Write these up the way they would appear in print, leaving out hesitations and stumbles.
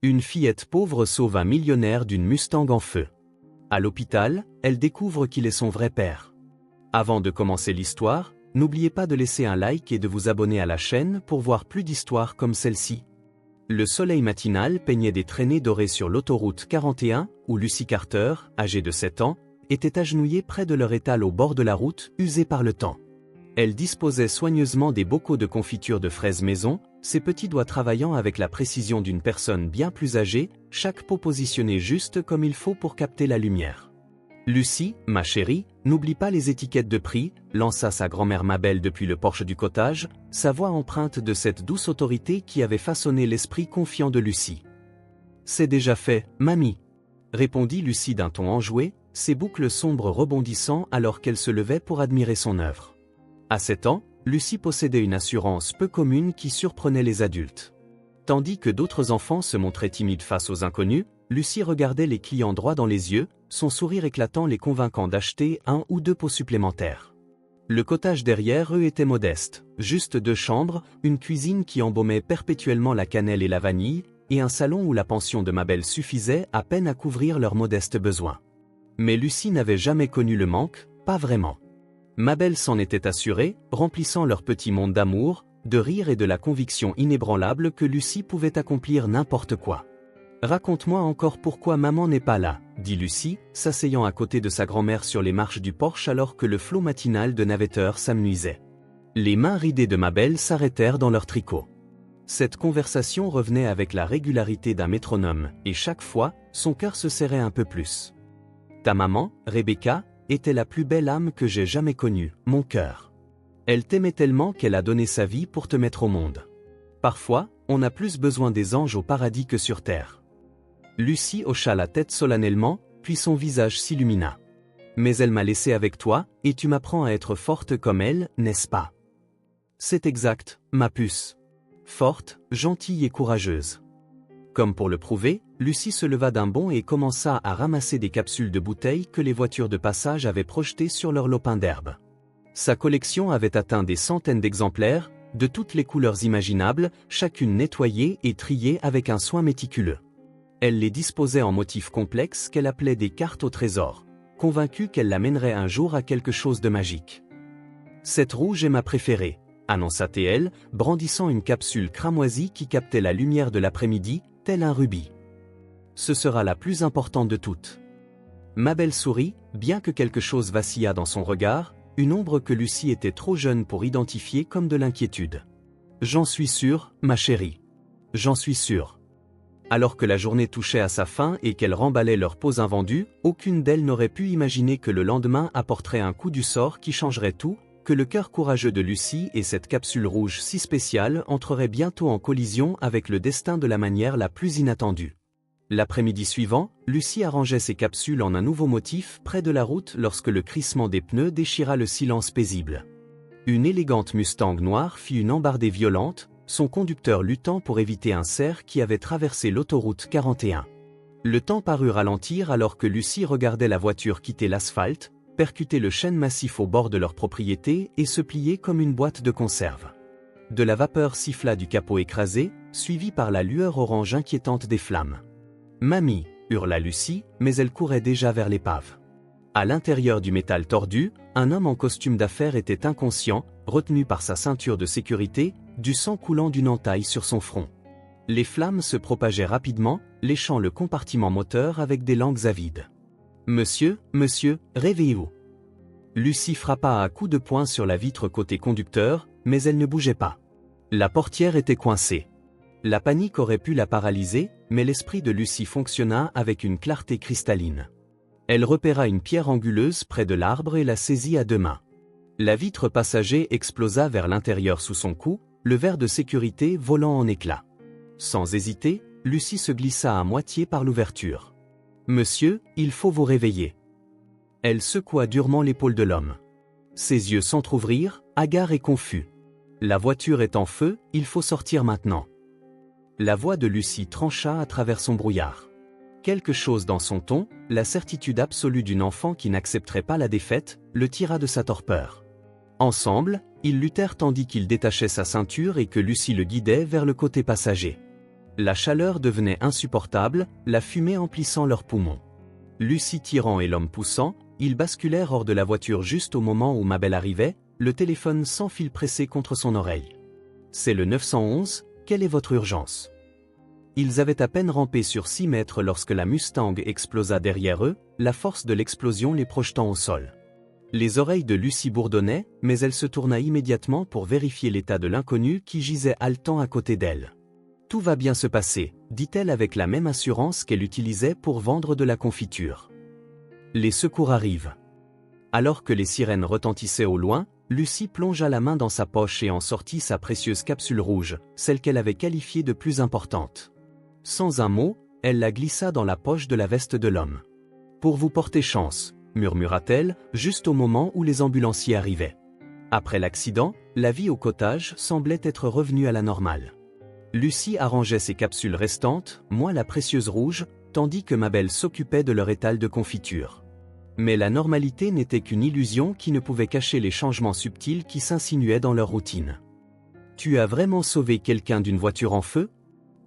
Une fillette pauvre sauve un millionnaire d'une Mustang en feu. À l'hôpital, elle découvre qu'il est son vrai père. Avant de commencer l'histoire, n'oubliez pas de laisser un like et de vous abonner à la chaîne pour voir plus d'histoires comme celle-ci. Le soleil matinal peignait des traînées dorées sur l'autoroute 41, où Lucy Carter, âgée de 7 ans, était agenouillée près de leur étal au bord de la route, usée par le temps. Elle disposait soigneusement des bocaux de confiture de fraises maison, ses petits doigts travaillant avec la précision d'une personne bien plus âgée, chaque pot positionné juste comme il faut pour capter la lumière. Lucy, ma chérie, n'oublie pas les étiquettes de prix, lança sa grand-mère Mabel depuis le porche du cottage, sa voix empreinte de cette douce autorité qui avait façonné l'esprit confiant de Lucy. C'est déjà fait, mamie, répondit Lucy d'un ton enjoué, ses boucles sombres rebondissant alors qu'elle se levait pour admirer son œuvre. À 7 ans, Lucy possédait une assurance peu commune qui surprenait les adultes. Tandis que d'autres enfants se montraient timides face aux inconnus, Lucy regardait les clients droit dans les yeux, son sourire éclatant les convainquant d'acheter 1 ou 2 pots supplémentaires. Le cottage derrière eux était modeste, juste 2 chambres, une cuisine qui embaumait perpétuellement la cannelle et la vanille, et un salon où la pension de Mabel suffisait à peine à couvrir leurs modestes besoins. Mais Lucy n'avait jamais connu le manque, pas vraiment. Mabel s'en était assurée, remplissant leur petit monde d'amour, de rire et de la conviction inébranlable que Lucy pouvait accomplir n'importe quoi. « Raconte-moi encore pourquoi maman n'est pas là », dit Lucy, s'asseyant à côté de sa grand-mère sur les marches du porche alors que le flot matinal de navetteurs s'amenuisait. Les mains ridées de Mabel s'arrêtèrent dans leur tricot. Cette conversation revenait avec la régularité d'un métronome, et chaque fois, son cœur se serrait un peu plus. « Ta maman, Rebecca, était la plus belle âme que j'ai jamais connue, mon cœur. Elle t'aimait tellement qu'elle a donné sa vie pour te mettre au monde. Parfois, on a plus besoin des anges au paradis que sur terre. » Lucy hocha la tête solennellement, puis son visage s'illumina. « Mais elle m'a laissé avec toi, et tu m'apprends à être forte comme elle, n'est-ce pas? » C'est exact, ma puce. Forte, gentille et courageuse. Comme pour le prouver, Lucy se leva d'un bond et commença à ramasser des capsules de bouteilles que les voitures de passage avaient projetées sur leur lopin d'herbe. Sa collection avait atteint des centaines d'exemplaires, de toutes les couleurs imaginables, chacune nettoyée et triée avec un soin méticuleux. Elle les disposait en motifs complexes qu'elle appelait des cartes au trésor, convaincue qu'elle l'amènerait un jour à quelque chose de magique. « Cette rouge est ma préférée », annonça-t-elle, brandissant une capsule cramoisie qui captait la lumière de l'après-midi, tel un rubis. « Ce sera la plus importante de toutes. » Mabel sourit, bien que quelque chose vacillât dans son regard, une ombre que Lucy était trop jeune pour identifier comme de l'inquiétude. « J'en suis sûre, ma chérie. J'en suis sûre. » Alors que la journée touchait à sa fin et qu'elles remballaient leurs pots invendus, aucune d'elles n'aurait pu imaginer que le lendemain apporterait un coup du sort qui changerait tout, que le cœur courageux de Lucy et cette capsule rouge si spéciale entreraient bientôt en collision avec le destin de la manière la plus inattendue. L'après-midi suivant, Lucy arrangeait ses capsules en un nouveau motif près de la route lorsque le crissement des pneus déchira le silence paisible. Une élégante Mustang noire fit une embardée violente, son conducteur luttant pour éviter un cerf qui avait traversé l'autoroute 41. Le temps parut ralentir alors que Lucy regardait la voiture quitter l'asphalte, percuter le chêne massif au bord de leur propriété et se plier comme une boîte de conserve. De la vapeur siffla du capot écrasé, suivie par la lueur orange inquiétante des flammes. « Mamie !» hurla Lucy, mais elle courait déjà vers l'épave. À l'intérieur du métal tordu, un homme en costume d'affaires était inconscient, retenu par sa ceinture de sécurité, du sang coulant d'une entaille sur son front. Les flammes se propageaient rapidement, léchant le compartiment moteur avec des langues avides. « Monsieur, réveillez-vous !» Lucy frappa à coups de poing sur la vitre côté conducteur, mais elle ne bougeait pas. La portière était coincée. La panique aurait pu la paralyser, mais l'esprit de Lucy fonctionna avec une clarté cristalline. Elle repéra une pierre anguleuse près de l'arbre et la saisit à 2 mains. La vitre passager explosa vers l'intérieur sous son cou, le verre de sécurité volant en éclats. Sans hésiter, Lucy se glissa à moitié par l'ouverture. « Monsieur, il faut vous réveiller. » Elle secoua durement l'épaule de l'homme. Ses yeux s'entr'ouvrirent, hagards et confus. « La voiture est en feu, il faut sortir maintenant. » La voix de Lucy trancha à travers son brouillard. Quelque chose dans son ton, la certitude absolue d'une enfant qui n'accepterait pas la défaite, le tira de sa torpeur. Ensemble, ils luttèrent tandis qu'il détachait sa ceinture et que Lucy le guidait vers le côté passager. La chaleur devenait insupportable, la fumée emplissant leurs poumons. Lucie tirant et l'homme poussant, ils basculèrent hors de la voiture juste au moment où Mabel arrivait, le téléphone sans fil pressé contre son oreille. « C'est le 911, quelle est votre urgence ?» Ils avaient à peine rampé sur 6 mètres lorsque la Mustang explosa derrière eux, la force de l'explosion les projetant au sol. Les oreilles de Lucie bourdonnaient, mais elle se tourna immédiatement pour vérifier l'état de l'inconnu qui gisait haletant à côté d'elle. « Tout va bien se passer », dit-elle avec la même assurance qu'elle utilisait pour vendre de la confiture. Les secours arrivent. Alors que les sirènes retentissaient au loin, Lucie plongea la main dans sa poche et en sortit sa précieuse capsule rouge, celle qu'elle avait qualifiée de plus importante. Sans un mot, elle la glissa dans la poche de la veste de l'homme. « Pour vous porter chance », murmura-t-elle, juste au moment où les ambulanciers arrivaient. Après l'accident, la vie au cottage semblait être revenue à la normale. Lucie arrangeait ses capsules restantes, moi la précieuse rouge, tandis que Mabel s'occupait de leur étal de confiture. Mais la normalité n'était qu'une illusion qui ne pouvait cacher les changements subtils qui s'insinuaient dans leur routine. « Tu as vraiment sauvé quelqu'un d'une voiture en feu ?»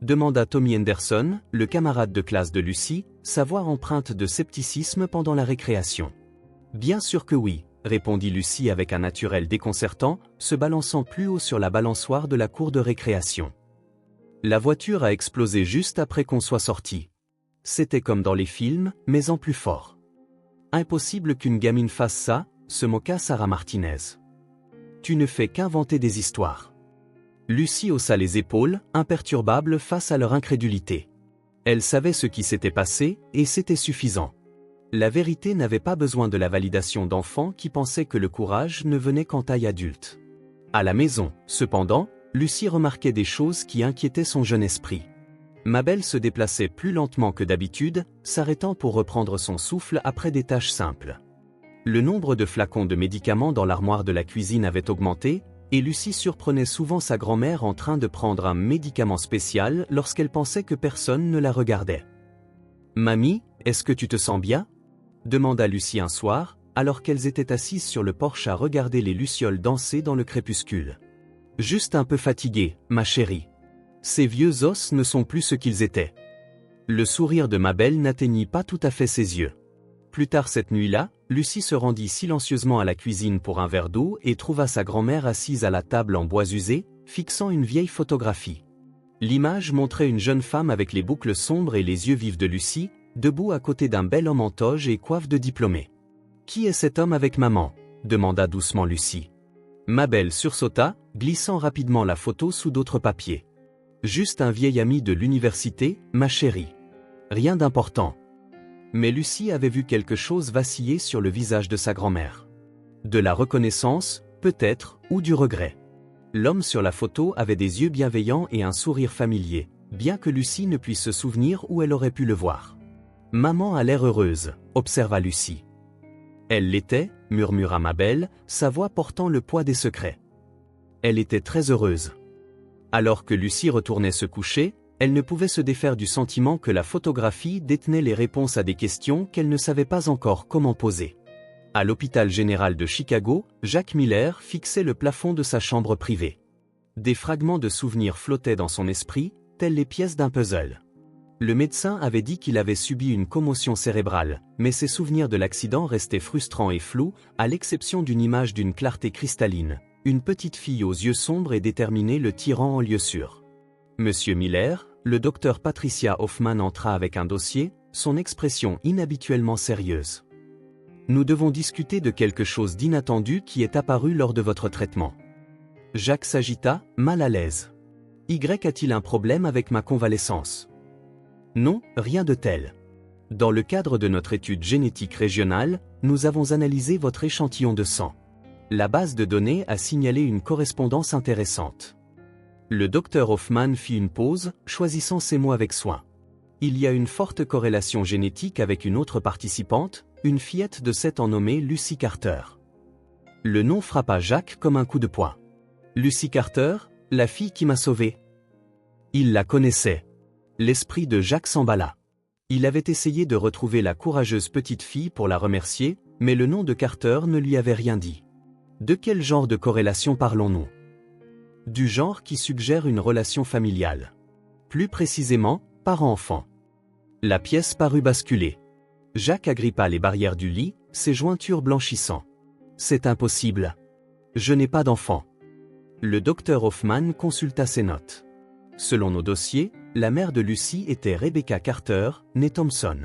demanda Tommy Henderson, le camarade de classe de Lucie, sa voix empreinte de scepticisme pendant la récréation. « Bien sûr que oui, » répondit Lucie avec un naturel déconcertant, se balançant plus haut sur la balançoire de la cour de récréation. La voiture a explosé juste après qu'on soit sorti. C'était comme dans les films, mais en plus fort. Impossible qu'une gamine fasse ça, se moqua Sarah Martinez. Tu ne fais qu'inventer des histoires. Lucie haussa les épaules, imperturbable face à leur incrédulité. Elle savait ce qui s'était passé, et c'était suffisant. La vérité n'avait pas besoin de la validation d'enfants qui pensaient que le courage ne venait qu'en taille adulte. À la maison, cependant, Lucie remarquait des choses qui inquiétaient son jeune esprit. Mabel se déplaçait plus lentement que d'habitude, s'arrêtant pour reprendre son souffle après des tâches simples. Le nombre de flacons de médicaments dans l'armoire de la cuisine avait augmenté, et Lucie surprenait souvent sa grand-mère en train de prendre un médicament spécial lorsqu'elle pensait que personne ne la regardait. « Mamie, est-ce que tu te sens bien ?» demanda Lucie un soir, alors qu'elles étaient assises sur le porche à regarder les lucioles danser dans le crépuscule. « Juste un peu fatiguée, ma chérie. Ces vieux os ne sont plus ce qu'ils étaient. » Le sourire de Mabel n'atteignit pas tout à fait ses yeux. Plus tard cette nuit-là, Lucie se rendit silencieusement à la cuisine pour un verre d'eau et trouva sa grand-mère assise à la table en bois usé, fixant une vieille photographie. L'image montrait une jeune femme avec les boucles sombres et les yeux vifs de Lucie, debout à côté d'un bel homme en toge et coiffe de diplômé. « Qui est cet homme avec maman ?» demanda doucement Lucie. Mabel sursauta, glissant rapidement la photo sous d'autres papiers. « Juste un vieil ami de l'université, ma chérie. Rien d'important. » Mais Lucie avait vu quelque chose vaciller sur le visage de sa grand-mère. De la reconnaissance, peut-être, ou du regret. L'homme sur la photo avait des yeux bienveillants et un sourire familier, bien que Lucie ne puisse se souvenir où elle aurait pu le voir. « Maman a l'air heureuse », observa Lucie. « Elle l'était », murmura Mabel, sa voix portant le poids des secrets. Elle était très heureuse. Alors que Lucie retournait se coucher, elle ne pouvait se défaire du sentiment que la photographie détenait les réponses à des questions qu'elle ne savait pas encore comment poser. À l'hôpital général de Chicago, Jack Miller fixait le plafond de sa chambre privée. Des fragments de souvenirs flottaient dans son esprit, telles les pièces d'un puzzle. Le médecin avait dit qu'il avait subi une commotion cérébrale, mais ses souvenirs de l'accident restaient frustrants et flous, à l'exception d'une image d'une clarté cristalline, une petite fille aux yeux sombres et déterminée le tirant en lieu sûr. Monsieur Miller, le docteur Patricia Hoffman entra avec un dossier, son expression inhabituellement sérieuse. « Nous devons discuter de quelque chose d'inattendu qui est apparu lors de votre traitement. » Jacques s'agita, mal à l'aise. « Y a-t-il un problème avec ma convalescence ? » Non, rien de tel. Dans le cadre de notre étude génétique régionale, nous avons analysé votre échantillon de sang. La base de données a signalé une correspondance intéressante. Le docteur Hoffman fit une pause, choisissant ses mots avec soin. Il y a une forte corrélation génétique avec une autre participante, une fillette de 7 ans nommée Lucy Carter. Le nom frappa Jacques comme un coup de poing. Lucy Carter, la fille qui m'a sauvé. Il la connaissait. L'esprit de Jacques s'emballa. Il avait essayé de retrouver la courageuse petite fille pour la remercier, mais le nom de Carter ne lui avait rien dit. De quel genre de corrélation parlons-nous ? Du genre qui suggère une relation familiale. Plus précisément, parent-enfant. La pièce parut basculer. Jacques agrippa les barrières du lit, ses jointures blanchissant. C'est impossible. Je n'ai pas d'enfant. Le docteur Hoffman consulta ses notes. Selon nos dossiers, la mère de Lucy était Rebecca Carter, née Thompson.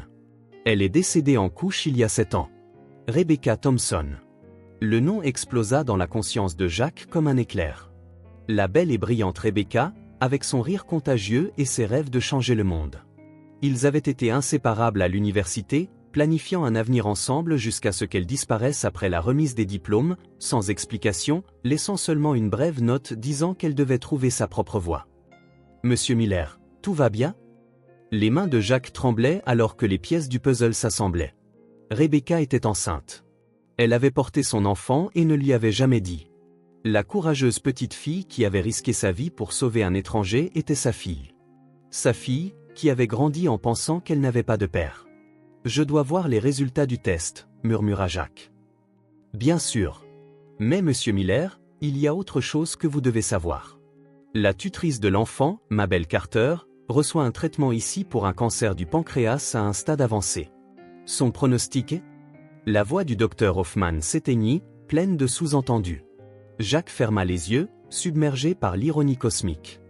Elle est décédée en couche il y a 7 ans. Rebecca Thompson. Le nom explosa dans la conscience de Jacques comme un éclair. La belle et brillante Rebecca, avec son rire contagieux et ses rêves de changer le monde. Ils avaient été inséparables à l'université, planifiant un avenir ensemble jusqu'à ce qu'elle disparaisse après la remise des diplômes, sans explication, laissant seulement une brève note disant qu'elle devait trouver sa propre voie. Monsieur Miller, tout va bien? Les mains de Jacques tremblaient alors que les pièces du puzzle s'assemblaient. Rebecca était enceinte. Elle avait porté son enfant et ne lui avait jamais dit. La courageuse petite fille qui avait risqué sa vie pour sauver un étranger était sa fille. Sa fille, qui avait grandi en pensant qu'elle n'avait pas de père. Je dois voir les résultats du test, murmura Jacques. Bien sûr. Mais monsieur Miller, il y a autre chose que vous devez savoir. La tutrice de l'enfant, Mabel Carter, reçoit un traitement ici pour un cancer du pancréas à un stade avancé. Son pronostic est? La voix du docteur Hoffman s'éteignit, pleine de sous-entendus. Jacques ferma les yeux, submergé par l'ironie cosmique.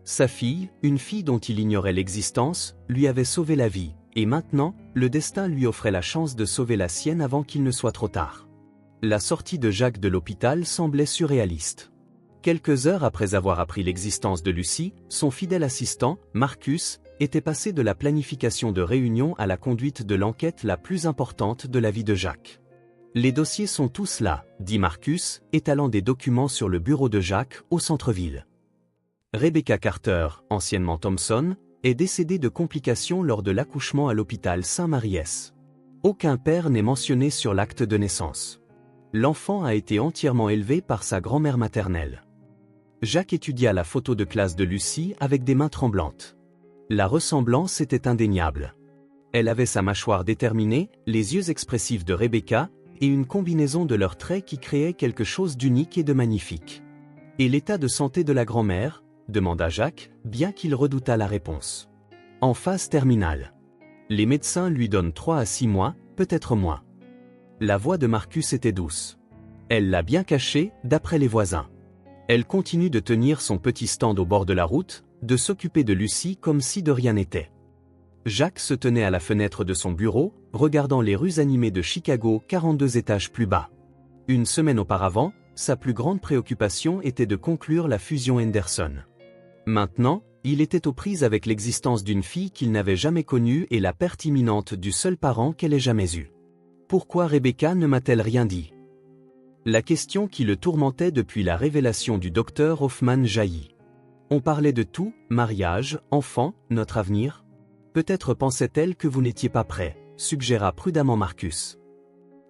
Sa fille, une fille dont il ignorait l'existence, lui avait sauvé la vie, et maintenant, le destin lui offrait la chance de sauver la sienne avant qu'il ne soit trop tard. La sortie de Jacques de l'hôpital semblait surréaliste. Quelques heures après avoir appris l'existence de Lucy, son fidèle assistant, Marcus, était passé de la planification de réunions à la conduite de l'enquête la plus importante de la vie de Jacques. Les dossiers sont tous là, dit Marcus, étalant des documents sur le bureau de Jacques, au centre-ville. Rebecca Carter, anciennement Thompson, est décédée de complications lors de l'accouchement à l'hôpital Saint-Maries. Aucun père n'est mentionné sur l'acte de naissance. L'enfant a été entièrement élevé par sa grand-mère maternelle. Jacques étudia la photo de classe de Lucy avec des mains tremblantes. La ressemblance était indéniable. Elle avait sa mâchoire déterminée, les yeux expressifs de Rebecca, et une combinaison de leurs traits qui créait quelque chose d'unique et de magnifique. « Et l'état de santé de la grand-mère » demanda Jacques, bien qu'il redoutât la réponse. « En phase terminale. Les médecins lui donnent 3 à 6 mois, peut-être moins. » La voix de Marcus était douce. Elle l'a bien cachée, d'après les voisins. Elle continue de tenir son petit stand au bord de la route, de s'occuper de Lucy comme si de rien n'était. Jacques se tenait à la fenêtre de son bureau, regardant les rues animées de Chicago 42 étages plus bas. Une semaine auparavant, sa plus grande préoccupation était de conclure la fusion Henderson. Maintenant, il était aux prises avec l'existence d'une fille qu'il n'avait jamais connue et la perte imminente du seul parent qu'elle ait jamais eu. Pourquoi Rebecca ne m'a-t-elle rien dit? La question qui le tourmentait depuis la révélation du docteur Hoffman jaillit. On parlait de tout, mariage, enfants, notre avenir. Peut-être pensait-elle que vous n'étiez pas prêt, suggéra prudemment Marcus.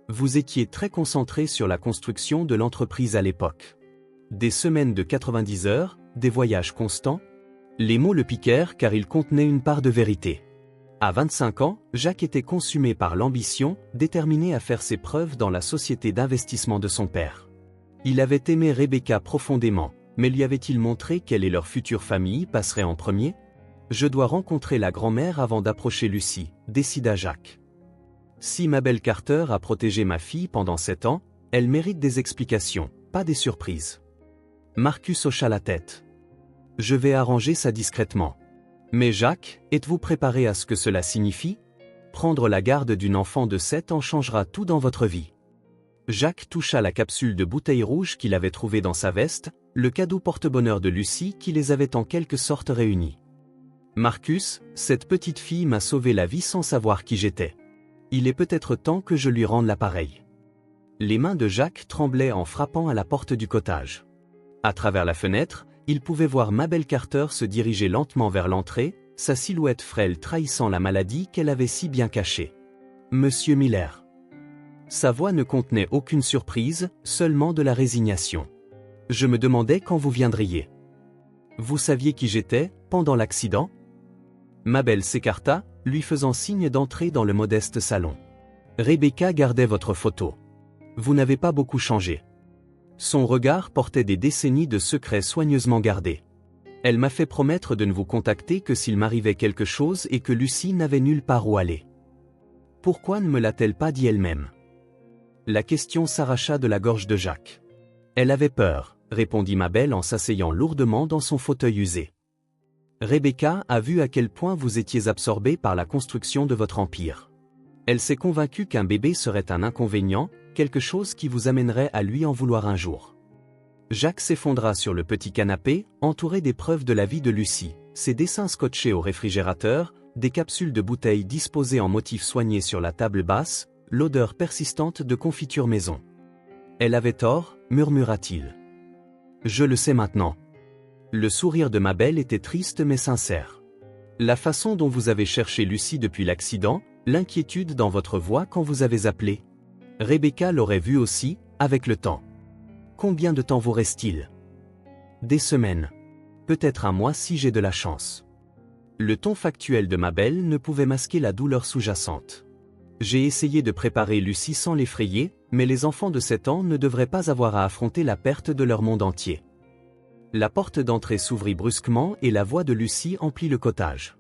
Vous étiez très concentré sur la construction de l'entreprise à l'époque. Des semaines de 90 heures, des voyages constants. Les mots le piquèrent car ils contenaient une part de vérité. À 25 ans, Jacques était consumé par l'ambition, déterminé à faire ses preuves dans la société d'investissement de son père. Il avait aimé Rebecca profondément, mais lui avait-il montré quelle et leur future famille passerait en premier? Je dois rencontrer la grand-mère avant d'approcher Lucy, décida Jacques. Si Mabel Carter a protégé ma fille pendant 7 ans, elle mérite des explications, pas des surprises. Marcus hocha la tête. Je vais arranger ça discrètement. Mais Jacques, êtes-vous préparé à ce que cela signifie? Prendre la garde d'une enfant de 7 ans changera tout dans votre vie. Jacques toucha la capsule de bouteille rouge qu'il avait trouvée dans sa veste, le cadeau porte-bonheur de Lucy qui les avait en quelque sorte réunis. Marcus, cette petite fille m'a sauvé la vie sans savoir qui j'étais. Il est peut-être temps que je lui rende l'appareil. Les mains de Jacques tremblaient en frappant à la porte du cottage. À travers la fenêtre, il pouvait voir Mabel Carter se diriger lentement vers l'entrée, sa silhouette frêle trahissant la maladie qu'elle avait si bien cachée. Monsieur Miller. Sa voix ne contenait aucune surprise, seulement de la résignation. Je me demandais quand vous viendriez. Vous saviez qui j'étais, pendant l'accident? Mabel s'écarta, lui faisant signe d'entrer dans le modeste salon. Rebecca gardait votre photo. Vous n'avez pas beaucoup changé. Son regard portait des décennies de secrets soigneusement gardés. Elle m'a fait promettre de ne vous contacter que s'il m'arrivait quelque chose et que Lucie n'avait nulle part où aller. Pourquoi ne me l'a-t-elle pas dit elle-même? La question s'arracha de la gorge de Jacques. Elle avait peur, répondit Mabel en s'asseyant lourdement dans son fauteuil usé. Rebecca a vu à quel point vous étiez absorbé par la construction de votre empire. Elle s'est convaincue qu'un bébé serait un inconvénient, quelque chose qui vous amènerait à lui en vouloir un jour. Jacques s'effondra sur le petit canapé, entouré des preuves de la vie de Lucie, ses dessins scotchés au réfrigérateur, des capsules de bouteilles disposées en motifs soignés sur la table basse, l'odeur persistante de confiture maison. Elle avait tort, murmura-t-il. Je le sais maintenant. Le sourire de Mabel était triste mais sincère. La façon dont vous avez cherché Lucie depuis l'accident, l'inquiétude dans votre voix quand vous avez appelé. Rebecca l'aurait vu aussi, avec le temps. Combien de temps vous reste-t-il? Des semaines. Peut-être un mois si j'ai de la chance. Le ton factuel de Mabel ne pouvait masquer la douleur sous-jacente. J'ai essayé de préparer Lucie sans l'effrayer, mais les enfants de 7 ans ne devraient pas avoir à affronter la perte de leur monde entier. La porte d'entrée s'ouvrit brusquement et la voix de Lucie emplit le cottage.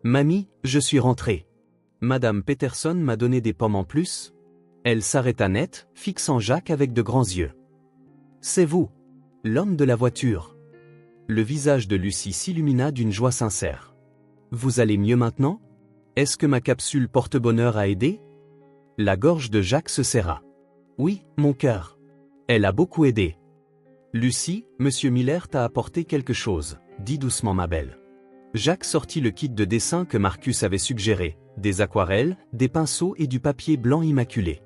Mamie, je suis rentrée. Madame Peterson m'a donné des pommes en plus. Elle s'arrêta net, fixant Jacques avec de grands yeux. C'est vous, l'homme de la voiture. Le visage de Lucie s'illumina d'une joie sincère. Vous allez mieux maintenant? Est-ce que ma capsule porte-bonheur a aidé? La gorge de Jacques se serra. Oui, mon cœur. Elle a beaucoup aidé. Lucie, Monsieur Miller t'a apporté quelque chose, dit doucement Mabel. Jacques sortit le kit de dessin que Marcus avait suggéré, des aquarelles, des pinceaux et du papier blanc immaculé.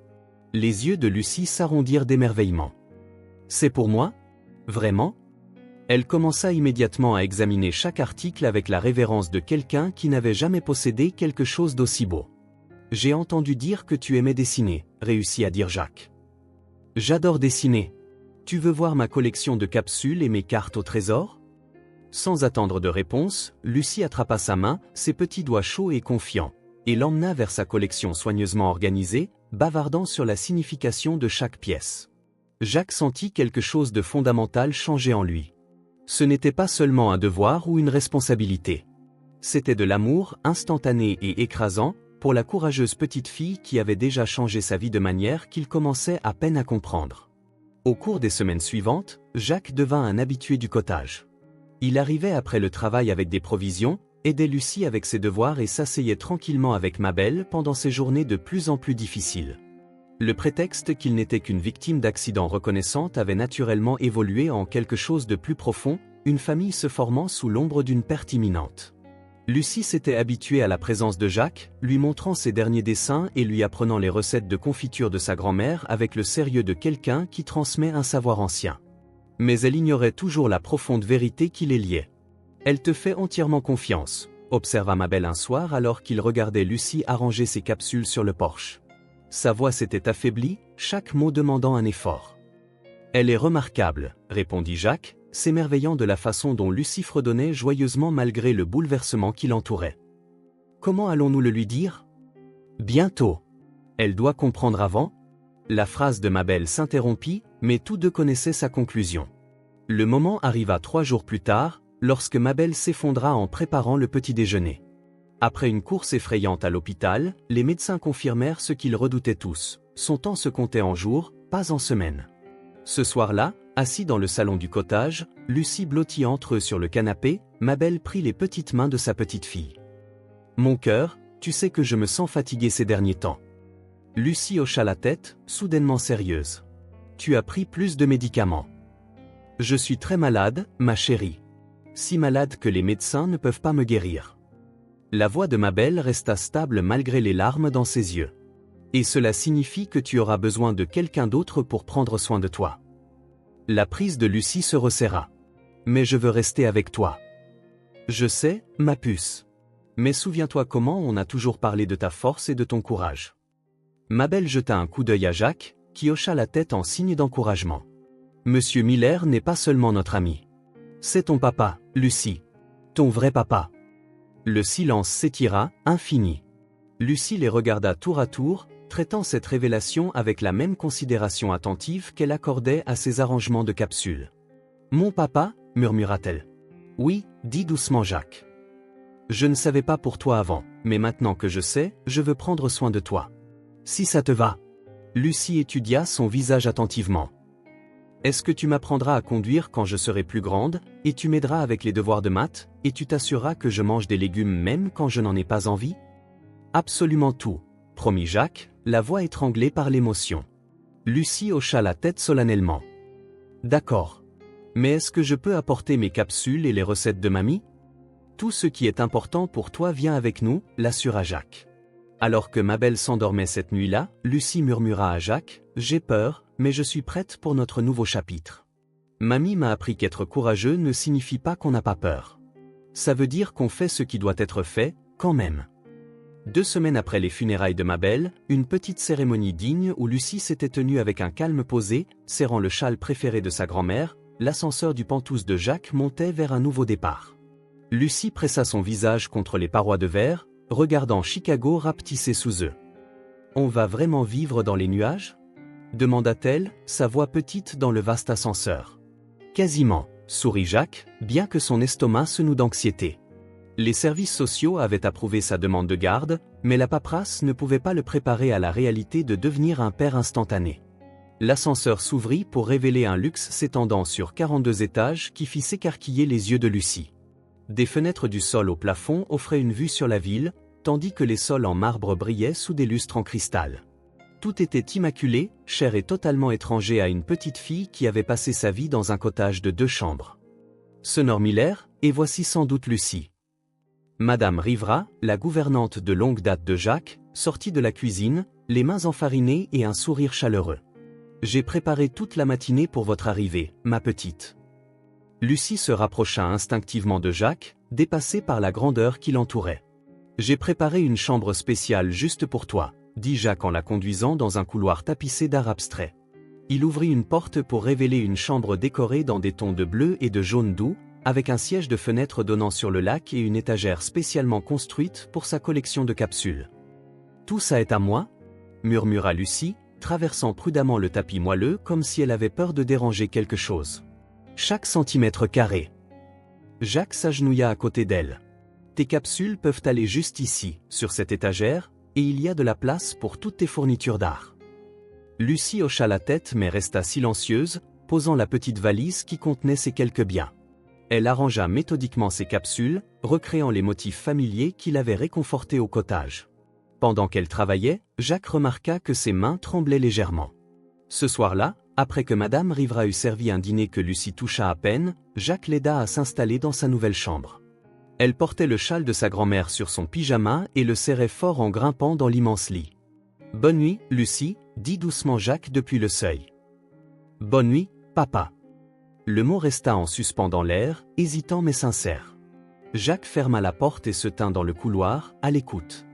Les yeux de Lucie s'arrondirent d'émerveillement. C'est pour moi? Vraiment? Elle commença immédiatement à examiner chaque article avec la révérence de quelqu'un qui n'avait jamais possédé quelque chose d'aussi beau. J'ai entendu dire que tu aimais dessiner, réussit à dire Jacques. J'adore dessiner. Tu veux voir ma collection de capsules et mes cartes au trésor? Sans attendre de réponse, Lucie attrapa sa main, ses petits doigts chauds et confiants, et l'emmena vers sa collection soigneusement organisée, bavardant sur la signification de chaque pièce. Jacques sentit quelque chose de fondamental changer en lui. Ce n'était pas seulement un devoir ou une responsabilité. C'était de l'amour, instantané et écrasant, pour la courageuse petite fille qui avait déjà changé sa vie de manière qu'il commençait à peine à comprendre. Au cours des semaines suivantes, Jacques devint un habitué du cottage. Il arrivait après le travail avec des provisions, aidait Lucie avec ses devoirs et s'asseyait tranquillement avec Mabel pendant ces journées de plus en plus difficiles. Le prétexte qu'il n'était qu'une victime d'accident reconnaissante avait naturellement évolué en quelque chose de plus profond, une famille se formant sous l'ombre d'une perte imminente. Lucie s'était habituée à la présence de Jacques, lui montrant ses derniers dessins et lui apprenant les recettes de confiture de sa grand-mère avec le sérieux de quelqu'un qui transmet un savoir ancien. Mais elle ignorait toujours la profonde vérité qui les liait. Elle te fait entièrement confiance, observa Mabel un soir alors qu'il regardait Lucie arranger ses capsules sur le porche. Sa voix s'était affaiblie, chaque mot demandant un effort. Elle est remarquable, répondit Jacques, s'émerveillant de la façon dont Lucie fredonnait joyeusement malgré le bouleversement qui l'entourait. Comment allons-nous le lui dire? Bientôt. Elle doit comprendre avant. La phrase de Mabel s'interrompit, mais tous deux connaissaient sa conclusion. Le moment arriva 3 jours plus tard, lorsque Mabel s'effondra en préparant le petit déjeuner. Après une course effrayante à l'hôpital, les médecins confirmèrent ce qu'ils redoutaient tous. Son temps se comptait en jours, pas en semaines. Ce soir-là, assis dans le salon du cottage, Lucie blottit entre eux sur le canapé, Mabel prit les petites mains de sa petite fille. Mon cœur, tu sais que je me sens fatiguée ces derniers temps. Lucie hocha la tête, soudainement sérieuse. Tu as pris plus de médicaments. Je suis très malade, ma chérie. Si malade que les médecins ne peuvent pas me guérir. La voix de Mabel resta stable malgré les larmes dans ses yeux. Et cela signifie que tu auras besoin de quelqu'un d'autre pour prendre soin de toi. La prise de Lucie se resserra. Mais je veux rester avec toi. Je sais, ma puce. Mais souviens-toi comment on a toujours parlé de ta force et de ton courage. Mabel jeta un coup d'œil à Jacques, qui hocha la tête en signe d'encouragement. Monsieur Miller n'est pas seulement notre ami. C'est ton papa, Lucie. Ton vrai papa. Le silence s'étira, infini. Lucie les regarda tour à tour, traitant cette révélation avec la même considération attentive qu'elle accordait à ses arrangements de capsules. « Mon papa » murmura-t-elle. « Oui, dit doucement Jacques. Je ne savais pas pour toi avant, mais maintenant que je sais, je veux prendre soin de toi. Si ça te va. Lucie étudia son visage attentivement. Est-ce que tu m'apprendras à conduire quand je serai plus grande, et tu m'aideras avec les devoirs de maths, et tu t'assureras que je mange des légumes même quand je n'en ai pas envie? Absolument tout, promit Jacques, la voix étranglée par l'émotion. Lucie hocha la tête solennellement. D'accord. Mais est-ce que je peux apporter mes capsules et les recettes de mamie? Tout ce qui est important pour toi vient avec nous, l'assura Jacques. Alors que Mabel s'endormait cette nuit-là, Lucie murmura à Jacques, « J'ai peur, mais je suis prête pour notre nouveau chapitre. Mamie m'a appris qu'être courageux ne signifie pas qu'on n'a pas peur. Ça veut dire qu'on fait ce qui doit être fait, quand même. » 2 semaines après les funérailles de Mabel, une petite cérémonie digne où Lucie s'était tenue avec un calme posé, serrant le châle préféré de sa grand-mère, l'ascenseur du Penthouse de Jacques montait vers un nouveau départ. Lucie pressa son visage contre les parois de verre, regardant Chicago rapetisser sous eux. « On va vraiment vivre dans les nuages ?» demanda-t-elle, sa voix petite dans le vaste ascenseur. « Quasiment, » sourit Jacques, bien que son estomac se noue d'anxiété. Les services sociaux avaient approuvé sa demande de garde, mais la paperasse ne pouvait pas le préparer à la réalité de devenir un père instantané. L'ascenseur s'ouvrit pour révéler un luxe s'étendant sur 42 étages qui fit s'écarquiller les yeux de Lucie. Des fenêtres du sol au plafond offraient une vue sur la ville, tandis que les sols en marbre brillaient sous des lustres en cristal. Tout était immaculé, cher et totalement étranger à une petite fille qui avait passé sa vie dans un cottage de 2 chambres. Sonore Miller, et voici sans doute Lucie. Madame Rivera, la gouvernante de longue date de Jacques, sortit de la cuisine, les mains enfarinées et un sourire chaleureux. « J'ai préparé toute la matinée pour votre arrivée, ma petite. » Lucie se rapprocha instinctivement de Jacques, dépassée par la grandeur qui l'entourait. « J'ai préparé une chambre spéciale juste pour toi, » dit Jacques en la conduisant dans un couloir tapissé d'art abstrait. Il ouvrit une porte pour révéler une chambre décorée dans des tons de bleu et de jaune doux, avec un siège de fenêtre donnant sur le lac et une étagère spécialement construite pour sa collection de capsules. « Tout ça est à moi ?» murmura Lucie, traversant prudemment le tapis moelleux comme si elle avait peur de déranger quelque chose. Chaque centimètre carré. Jacques s'agenouilla à côté d'elle. « Tes capsules peuvent aller juste ici, sur cette étagère, et il y a de la place pour toutes tes fournitures d'art. » Lucie hocha la tête mais resta silencieuse, posant la petite valise qui contenait ses quelques biens. Elle arrangea méthodiquement ses capsules, recréant les motifs familiers qui l'avaient réconfortée au cottage. Pendant qu'elle travaillait, Jacques remarqua que ses mains tremblaient légèrement. Ce soir-là, après que Madame Rivera eut servi un dîner que Lucie toucha à peine, Jacques l'aida à s'installer dans sa nouvelle chambre. Elle portait le châle de sa grand-mère sur son pyjama et le serrait fort en grimpant dans l'immense lit. « Bonne nuit, Lucie » dit doucement Jacques depuis le seuil. « Bonne nuit, papa. » Le mot resta en suspens dans l'air, hésitant mais sincère. Jacques ferma la porte et se tint dans le couloir, à l'écoute.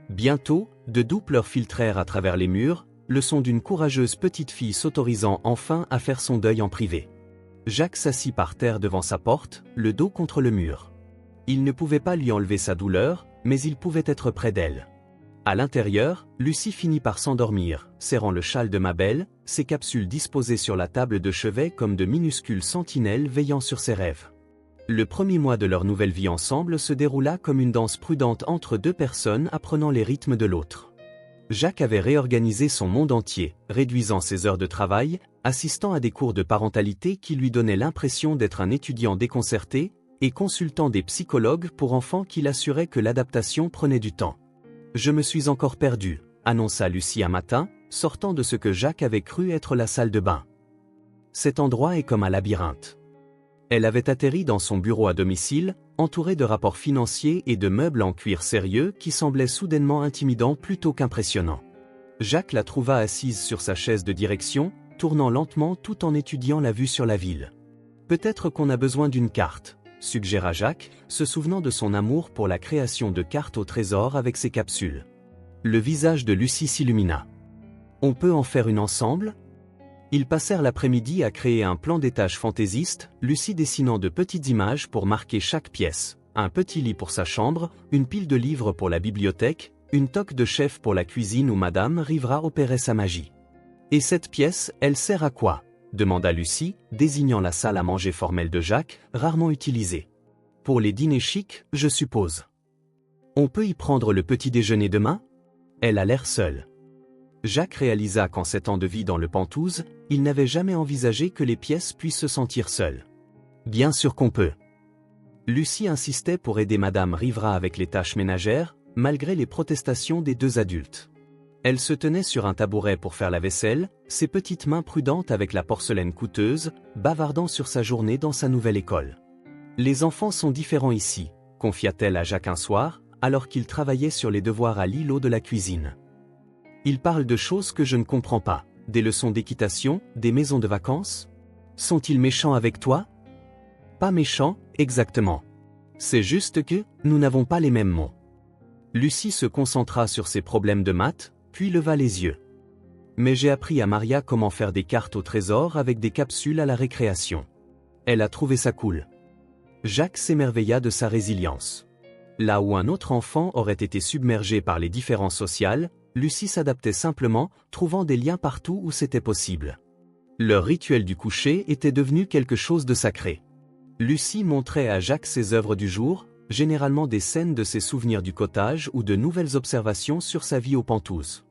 Bientôt, de doux pleurs filtrèrent à travers les murs, le son d'une courageuse petite fille s'autorisant enfin à faire son deuil en privé. Jacques s'assit par terre devant sa porte, le dos contre le mur. Il ne pouvait pas lui enlever sa douleur, mais il pouvait être près d'elle. À l'intérieur, Lucie finit par s'endormir, serrant le châle de Mabel, ses capsules disposées sur la table de chevet comme de minuscules sentinelles veillant sur ses rêves. Le premier mois de leur nouvelle vie ensemble se déroula comme une danse prudente entre 2 personnes apprenant les rythmes de l'autre. Jacques avait réorganisé son monde entier, réduisant ses heures de travail, assistant à des cours de parentalité qui lui donnaient l'impression d'être un étudiant déconcerté, et consultant des psychologues pour enfants qui l'assuraient que l'adaptation prenait du temps. « Je me suis encore perdue », annonça Lucie un matin, sortant de ce que Jacques avait cru être la salle de bain. Cet endroit est comme un labyrinthe. Elle avait atterri dans son bureau à domicile, entourée de rapports financiers et de meubles en cuir sérieux qui semblaient soudainement intimidants plutôt qu'impressionnants. Jacques la trouva assise sur sa chaise de direction, tournant lentement tout en étudiant la vue sur la ville. « Peut-être qu'on a besoin d'une carte », suggéra Jacques, se souvenant de son amour pour la création de cartes au trésor avec ses capsules. Le visage de Lucie s'illumina. « On peut en faire une ensemble ?» Ils passèrent l'après-midi à créer un plan d'étage fantaisiste, Lucie dessinant de petites images pour marquer chaque pièce, un petit lit pour sa chambre, une pile de livres pour la bibliothèque, une toque de chef pour la cuisine où Madame Rivera opérait sa magie. « Et cette pièce, elle sert à quoi ?» demanda Lucie, désignant la salle à manger formelle de Jacques, rarement utilisée. Pour les dîners chics, je suppose. On peut y prendre le petit déjeuner demain? Elle a l'air seule. Jacques réalisa qu'en 7 ans de vie dans le Penthouse, il n'avait jamais envisagé que les pièces puissent se sentir seules. Bien sûr qu'on peut. Lucie insistait pour aider Madame Rivera avec les tâches ménagères, malgré les protestations des 2 adultes. Elle se tenait sur un tabouret pour faire la vaisselle, ses petites mains prudentes avec la porcelaine coûteuse, bavardant sur sa journée dans sa nouvelle école. Les enfants sont différents ici, confia-t-elle à Jacques un soir, alors qu'il travaillait sur les devoirs à l'îlot de la cuisine. Ils parlent de choses que je ne comprends pas, des leçons d'équitation, des maisons de vacances? Sont-ils méchants avec toi? Pas méchants, exactement. C'est juste que, nous n'avons pas les mêmes mots. Lucie se concentra sur ses problèmes de maths, puis leva les yeux. Mais j'ai appris à Maria comment faire des cartes au trésor avec des capsules à la récréation. Elle a trouvé ça cool. Jacques s'émerveilla de sa résilience. Là où un autre enfant aurait été submergé par les différences sociales, Lucie s'adaptait simplement, trouvant des liens partout où c'était possible. Leur rituel du coucher était devenu quelque chose de sacré. Lucie montrait à Jacques ses œuvres du jour, généralement des scènes de ses souvenirs du cottage ou de nouvelles observations sur sa vie au Penthouse.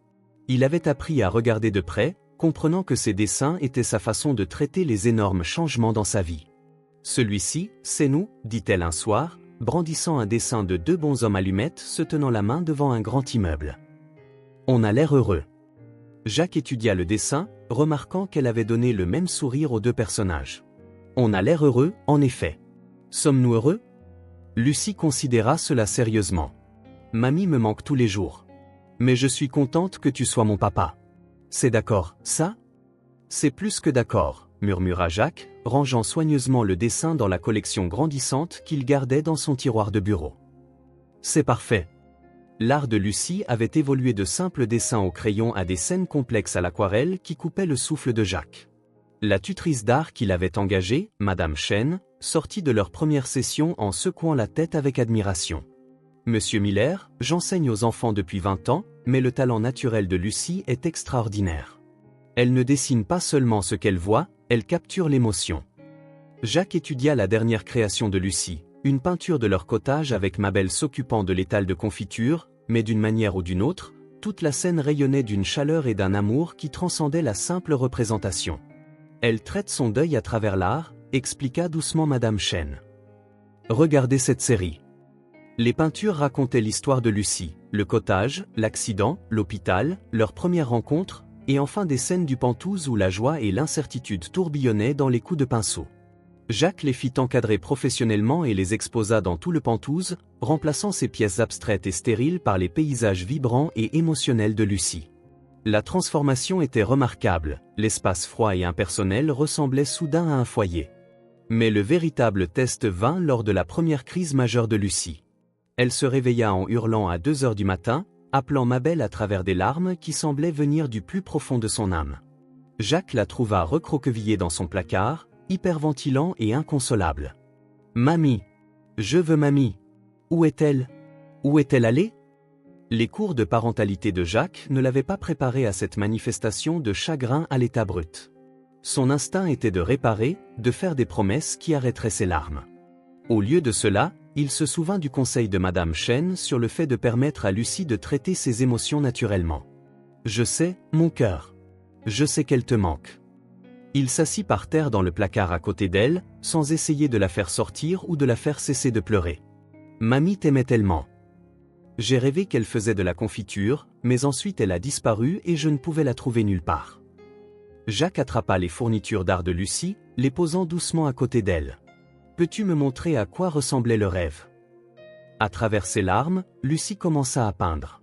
Il avait appris à regarder de près, comprenant que ses dessins étaient sa façon de traiter les énormes changements dans sa vie. Celui-ci, c'est nous, dit-elle un soir, brandissant un dessin de 2 bonshommes allumettes se tenant la main devant un grand immeuble. On a l'air heureux. Jacques étudia le dessin, remarquant qu'elle avait donné le même sourire aux 2 personnages. On a l'air heureux, en effet. Sommes-nous heureux? Lucie considéra cela sérieusement. Mamie me manque tous les jours. Mais je suis contente que tu sois mon papa. C'est d'accord, ça? C'est plus que d'accord, murmura Jacques, rangeant soigneusement le dessin dans la collection grandissante qu'il gardait dans son tiroir de bureau. C'est parfait. L'art de Lucie avait évolué de simples dessins au crayon à des scènes complexes à l'aquarelle qui coupaient le souffle de Jacques. La tutrice d'art qu'il avait engagée, Madame Chen, sortit de leur première session en secouant la tête avec admiration. Monsieur Miller, j'enseigne aux enfants depuis 20 ans, mais le talent naturel de Lucie est extraordinaire. Elle ne dessine pas seulement ce qu'elle voit, elle capture l'émotion. Jacques étudia la dernière création de Lucie, une peinture de leur cottage avec Mabel s'occupant de l'étal de confiture, mais d'une manière ou d'une autre, toute la scène rayonnait d'une chaleur et d'un amour qui transcendaient la simple représentation. Elle traite son deuil à travers l'art, expliqua doucement Madame Chen. Regardez cette série. Les peintures racontaient l'histoire de Lucie, le cottage, l'accident, l'hôpital, leur première rencontre, et enfin des scènes du Penthouse où la joie et l'incertitude tourbillonnaient dans les coups de pinceau. Jacques les fit encadrer professionnellement et les exposa dans tout le Penthouse, remplaçant ces pièces abstraites et stériles par les paysages vibrants et émotionnels de Lucie. La transformation était remarquable, l'espace froid et impersonnel ressemblait soudain à un foyer. Mais le véritable test vint lors de la première crise majeure de Lucie. Elle se réveilla en hurlant à 2 heures du matin, appelant Mabel à travers des larmes qui semblaient venir du plus profond de son âme. Jacques la trouva recroquevillée dans son placard, hyperventilant et inconsolable. « Mamie! Je veux mamie! Où est-elle? Où est-elle allée ?» Les cours de parentalité de Jacques ne l'avaient pas préparé à cette manifestation de chagrin à l'état brut. Son instinct était de réparer, de faire des promesses qui arrêteraient ses larmes. Au lieu de cela, il se souvint du conseil de Madame Chen sur le fait de permettre à Lucie de traiter ses émotions naturellement. « Je sais, mon cœur. Je sais qu'elle te manque. » Il s'assit par terre dans le placard à côté d'elle, sans essayer de la faire sortir ou de la faire cesser de pleurer. « Mamie t'aimait tellement. J'ai rêvé qu'elle faisait de la confiture, mais ensuite elle a disparu et je ne pouvais la trouver nulle part. » Jacques attrapa les fournitures d'art de Lucie, les posant doucement à côté d'elle. « Peux-tu me montrer à quoi ressemblait le rêve ?» À travers ses larmes, Lucie commença à peindre.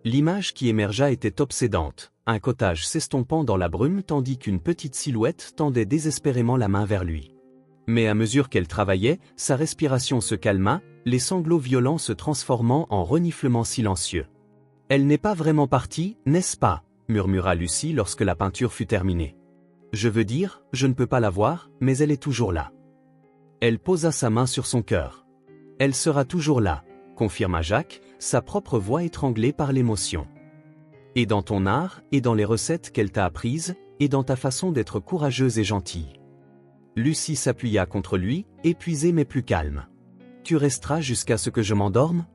L'image qui émergea était obsédante, un cottage s'estompant dans la brume tandis qu'une petite silhouette tendait désespérément la main vers lui. Mais à mesure qu'elle travaillait, sa respiration se calma, les sanglots violents se transformant en reniflements silencieux. « Elle n'est pas vraiment partie, n'est-ce pas ?» murmura Lucie lorsque la peinture fut terminée. « Je veux dire, je ne peux pas la voir, mais elle est toujours là. » Elle posa sa main sur son cœur. « Elle sera toujours là, » confirma Jacques, sa propre voix étranglée par l'émotion. « Et dans ton art, et dans les recettes qu'elle t'a apprises, et dans ta façon d'être courageuse et gentille. » Lucie s'appuya contre lui, épuisée mais plus calme. « Tu resteras jusqu'à ce que je m'endorme?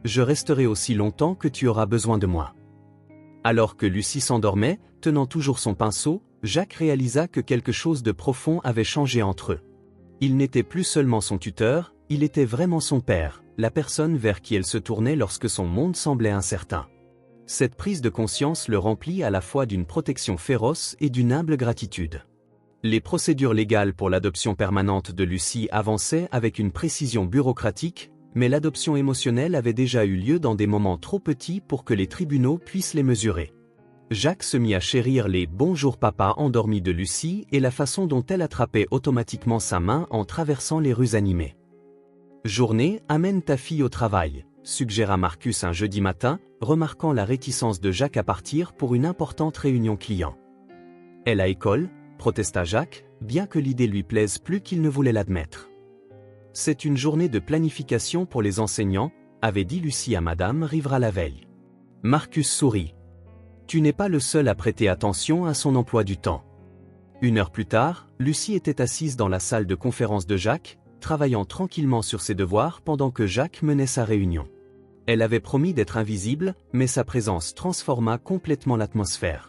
Je resterai aussi longtemps que tu auras besoin de moi. Alors que Lucie s'endormait, tenant toujours son pinceau, Jacques réalisa que quelque chose de profond avait changé entre eux. Il n'était plus seulement son tuteur, il était vraiment son père, la personne vers qui elle se tournait lorsque son monde semblait incertain. Cette prise de conscience le remplit à la fois d'une protection féroce et d'une humble gratitude. Les procédures légales pour l'adoption permanente de Lucie avançaient avec une précision bureaucratique, mais l'adoption émotionnelle avait déjà eu lieu dans des moments trop petits pour que les tribunaux puissent les mesurer. Jacques se mit à chérir les « Bonjour papa » endormis de Lucie et la façon dont elle attrapait automatiquement sa main en traversant les rues animées. « Journée, amène ta fille au travail », suggéra Marcus un jeudi matin, remarquant la réticence de Jacques à partir pour une importante réunion client. « Elle a école », protesta Jacques, bien que l'idée lui plaise plus qu'il ne voulait l'admettre. « C'est une journée de planification pour les enseignants », avait dit Lucie à Madame Rivera la veille. Marcus sourit. « Tu n'es pas le seul à prêter attention à son emploi du temps. » Une heure plus tard, Lucie était assise dans la salle de conférence de Jacques, travaillant tranquillement sur ses devoirs pendant que Jacques menait sa réunion. Elle avait promis d'être invisible, mais sa présence transforma complètement l'atmosphère.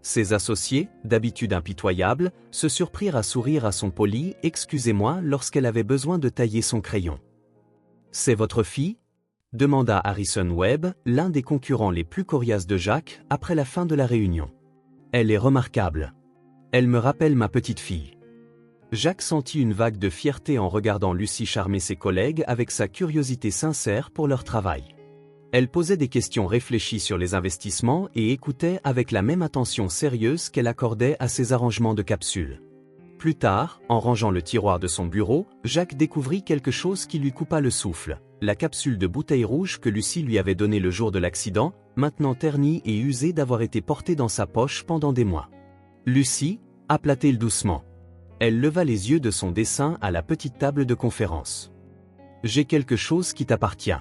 Ses associés, d'habitude impitoyables, se surprirent à sourire à son poli « Excusez-moi » lorsqu'elle avait besoin de tailler son crayon. « C'est votre fille ?» demanda Harrison Webb, l'un des concurrents les plus coriaces de Jacques, après la fin de la réunion. « Elle est remarquable. Elle me rappelle ma petite fille. » Jacques sentit une vague de fierté en regardant Lucie charmer ses collègues avec sa curiosité sincère pour leur travail. Elle posait des questions réfléchies sur les investissements et écoutait avec la même attention sérieuse qu'elle accordait à ses arrangements de capsules. Plus tard, en rangeant le tiroir de son bureau, Jacques découvrit quelque chose qui lui coupa le souffle. La capsule de bouteille rouge que Lucie lui avait donnée le jour de l'accident, maintenant ternie et usée d'avoir été portée dans sa poche pendant des mois. Lucie, appela-t-il doucement. Elle leva les yeux de son dessin à la petite table de conférence. « J'ai quelque chose qui t'appartient. »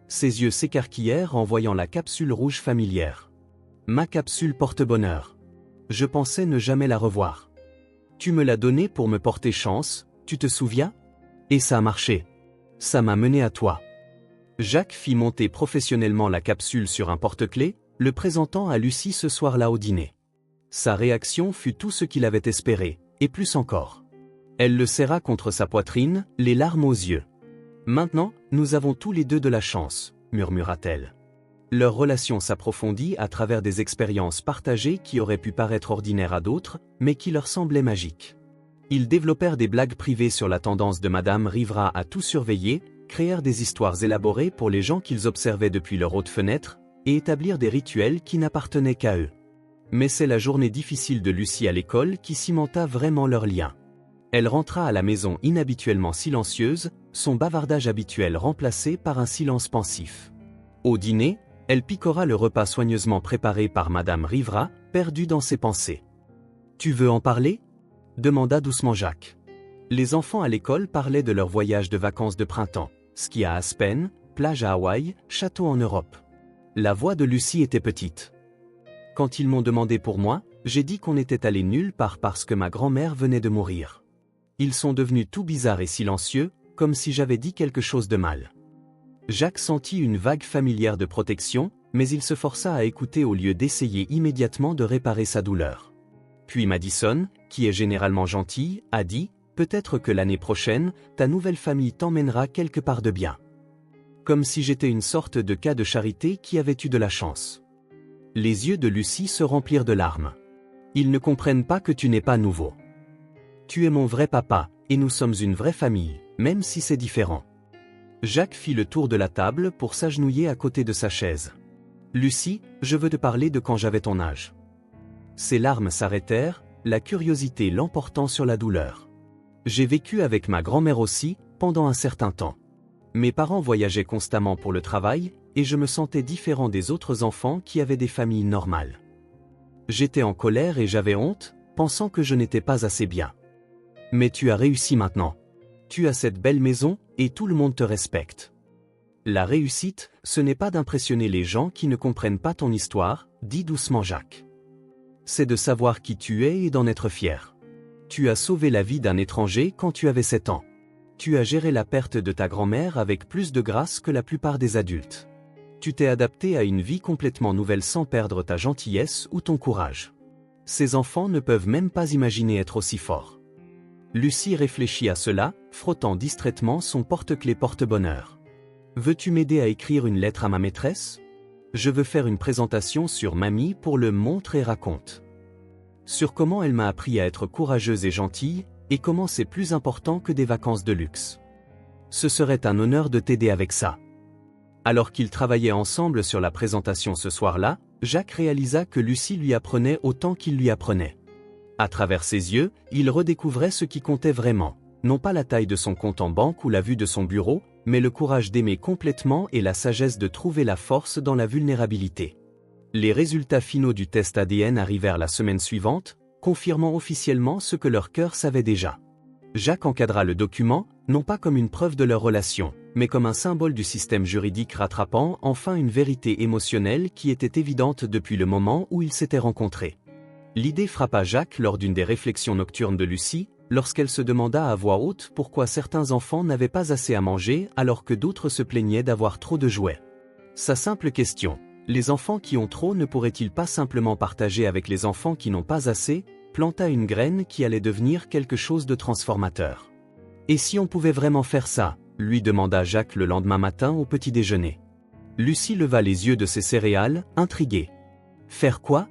Ses yeux s'écarquillèrent en voyant la capsule rouge familière. « Ma capsule porte-bonheur. Je pensais ne jamais la revoir. Tu me l'as donnée pour me porter chance, tu te souviens? Et ça a marché. Ça m'a mené à toi. » Jacques fit monter professionnellement la capsule sur un porte-clés, le présentant à Lucie ce soir-là au dîner. Sa réaction fut tout ce qu'il avait espéré, et plus encore. Elle le serra contre sa poitrine, les larmes aux yeux. « Maintenant, nous avons tous les deux de la chance, » murmura-t-elle. Leur relation s'approfondit à travers des expériences partagées qui auraient pu paraître ordinaires à d'autres, mais qui leur semblaient magiques. Ils développèrent des blagues privées sur la tendance de Madame Rivera à tout surveiller, créèrent des histoires élaborées pour les gens qu'ils observaient depuis leur haute fenêtre, et établirent des rituels qui n'appartenaient qu'à eux. Mais c'est la journée difficile de Lucie à l'école qui cimenta vraiment leur lien. Elle rentra à la maison inhabituellement silencieuse, son bavardage habituel remplacé par un silence pensif. Au dîner, elle picora le repas soigneusement préparé par Madame Rivera, perdue dans ses pensées. « Tu veux en parler ?» demanda doucement Jacques. Les enfants à l'école parlaient de leur voyage de vacances de printemps, ski à Aspen, plage à Hawaï, château en Europe. La voix de Lucie était petite. « Quand ils m'ont demandé pour moi, j'ai dit qu'on était allé nulle part parce que ma grand-mère venait de mourir. Ils sont devenus tout bizarres et silencieux, comme si j'avais dit quelque chose de mal. » Jacques sentit une vague familière de protection, mais il se força à écouter au lieu d'essayer immédiatement de réparer sa douleur. Puis Madison, qui est généralement gentille, a dit « Peut-être que l'année prochaine, ta nouvelle famille t'emmènera quelque part de bien. » Comme si j'étais une sorte de cas de charité qui avait eu de la chance. Les yeux de Lucie se remplirent de larmes. « Ils ne comprennent pas que tu n'es pas nouveau. Tu es mon vrai papa, et nous sommes une vraie famille, même si c'est différent. » Jacques fit le tour de la table pour s'agenouiller à côté de sa chaise. « Lucie, je veux te parler de quand j'avais ton âge. » Ses larmes s'arrêtèrent, la curiosité l'emportant sur la douleur. « J'ai vécu avec ma grand-mère aussi, pendant un certain temps. Mes parents voyageaient constamment pour le travail, et je me sentais différent des autres enfants qui avaient des familles normales. J'étais en colère et j'avais honte, pensant que je n'étais pas assez bien. Mais tu as réussi maintenant. Tu as cette belle maison, et tout le monde te respecte. La réussite, ce n'est pas d'impressionner les gens qui ne comprennent pas ton histoire, dit doucement Jacques. C'est de savoir qui tu es et d'en être fier. Tu as sauvé la vie d'un étranger quand tu avais 7 ans. tu as géré la perte de ta grand-mère avec plus de grâce que la plupart des adultes. Tu t'es adapté à une vie complètement nouvelle sans perdre ta gentillesse ou ton courage. Ces enfants ne peuvent même pas imaginer être aussi forts. Lucie réfléchit à cela, frottant distraitement son porte-clés porte-bonheur. Veux-tu m'aider à écrire une lettre à ma maîtresse? Je veux faire une présentation sur mamie pour le montre et raconte. Sur comment elle m'a appris à être courageuse et gentille, et comment c'est plus important que des vacances de luxe. Ce serait un honneur de t'aider avec ça. Alors qu'ils travaillaient ensemble sur la présentation ce soir-là, Jacques réalisa que Lucie lui apprenait autant qu'il lui apprenait. À travers ses yeux, il redécouvrait ce qui comptait vraiment, non pas la taille de son compte en banque ou la vue de son bureau, mais le courage d'aimer complètement et la sagesse de trouver la force dans la vulnérabilité. Les résultats finaux du test ADN arrivèrent la semaine suivante, confirmant officiellement ce que leur cœur savait déjà. Jacques encadra le document, non pas comme une preuve de leur relation, mais comme un symbole du système juridique rattrapant enfin une vérité émotionnelle qui était évidente depuis le moment où ils s'étaient rencontrés. L'idée frappa Jacques lors d'une des réflexions nocturnes de Lucie, lorsqu'elle se demanda à voix haute pourquoi certains enfants n'avaient pas assez à manger alors que d'autres se plaignaient d'avoir trop de jouets. Sa simple question, les enfants qui ont trop ne pourraient-ils pas simplement partager avec les enfants qui n'ont pas assez, planta une graine qui allait devenir quelque chose de transformateur. Et si on pouvait vraiment faire ça, lui demanda Jacques le lendemain matin au petit déjeuner. Lucie leva les yeux de ses céréales, intriguée. Faire quoi?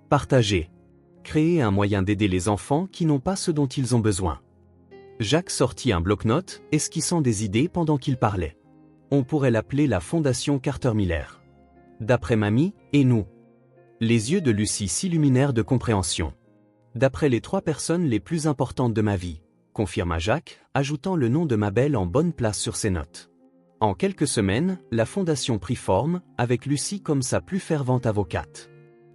Partager. Créer un moyen d'aider les enfants qui n'ont pas ce dont ils ont besoin. Jacques sortit un bloc-notes, esquissant des idées pendant qu'il parlait. On pourrait l'appeler la Fondation Carter Miller. D'après mamie, et nous. Les yeux de Lucie s'illuminèrent de compréhension. D'après les 3 personnes les plus importantes de ma vie, confirma Jacques, ajoutant le nom de ma belle en bonne place sur ses notes. En quelques semaines, la fondation prit forme, avec Lucie comme sa plus fervente avocate.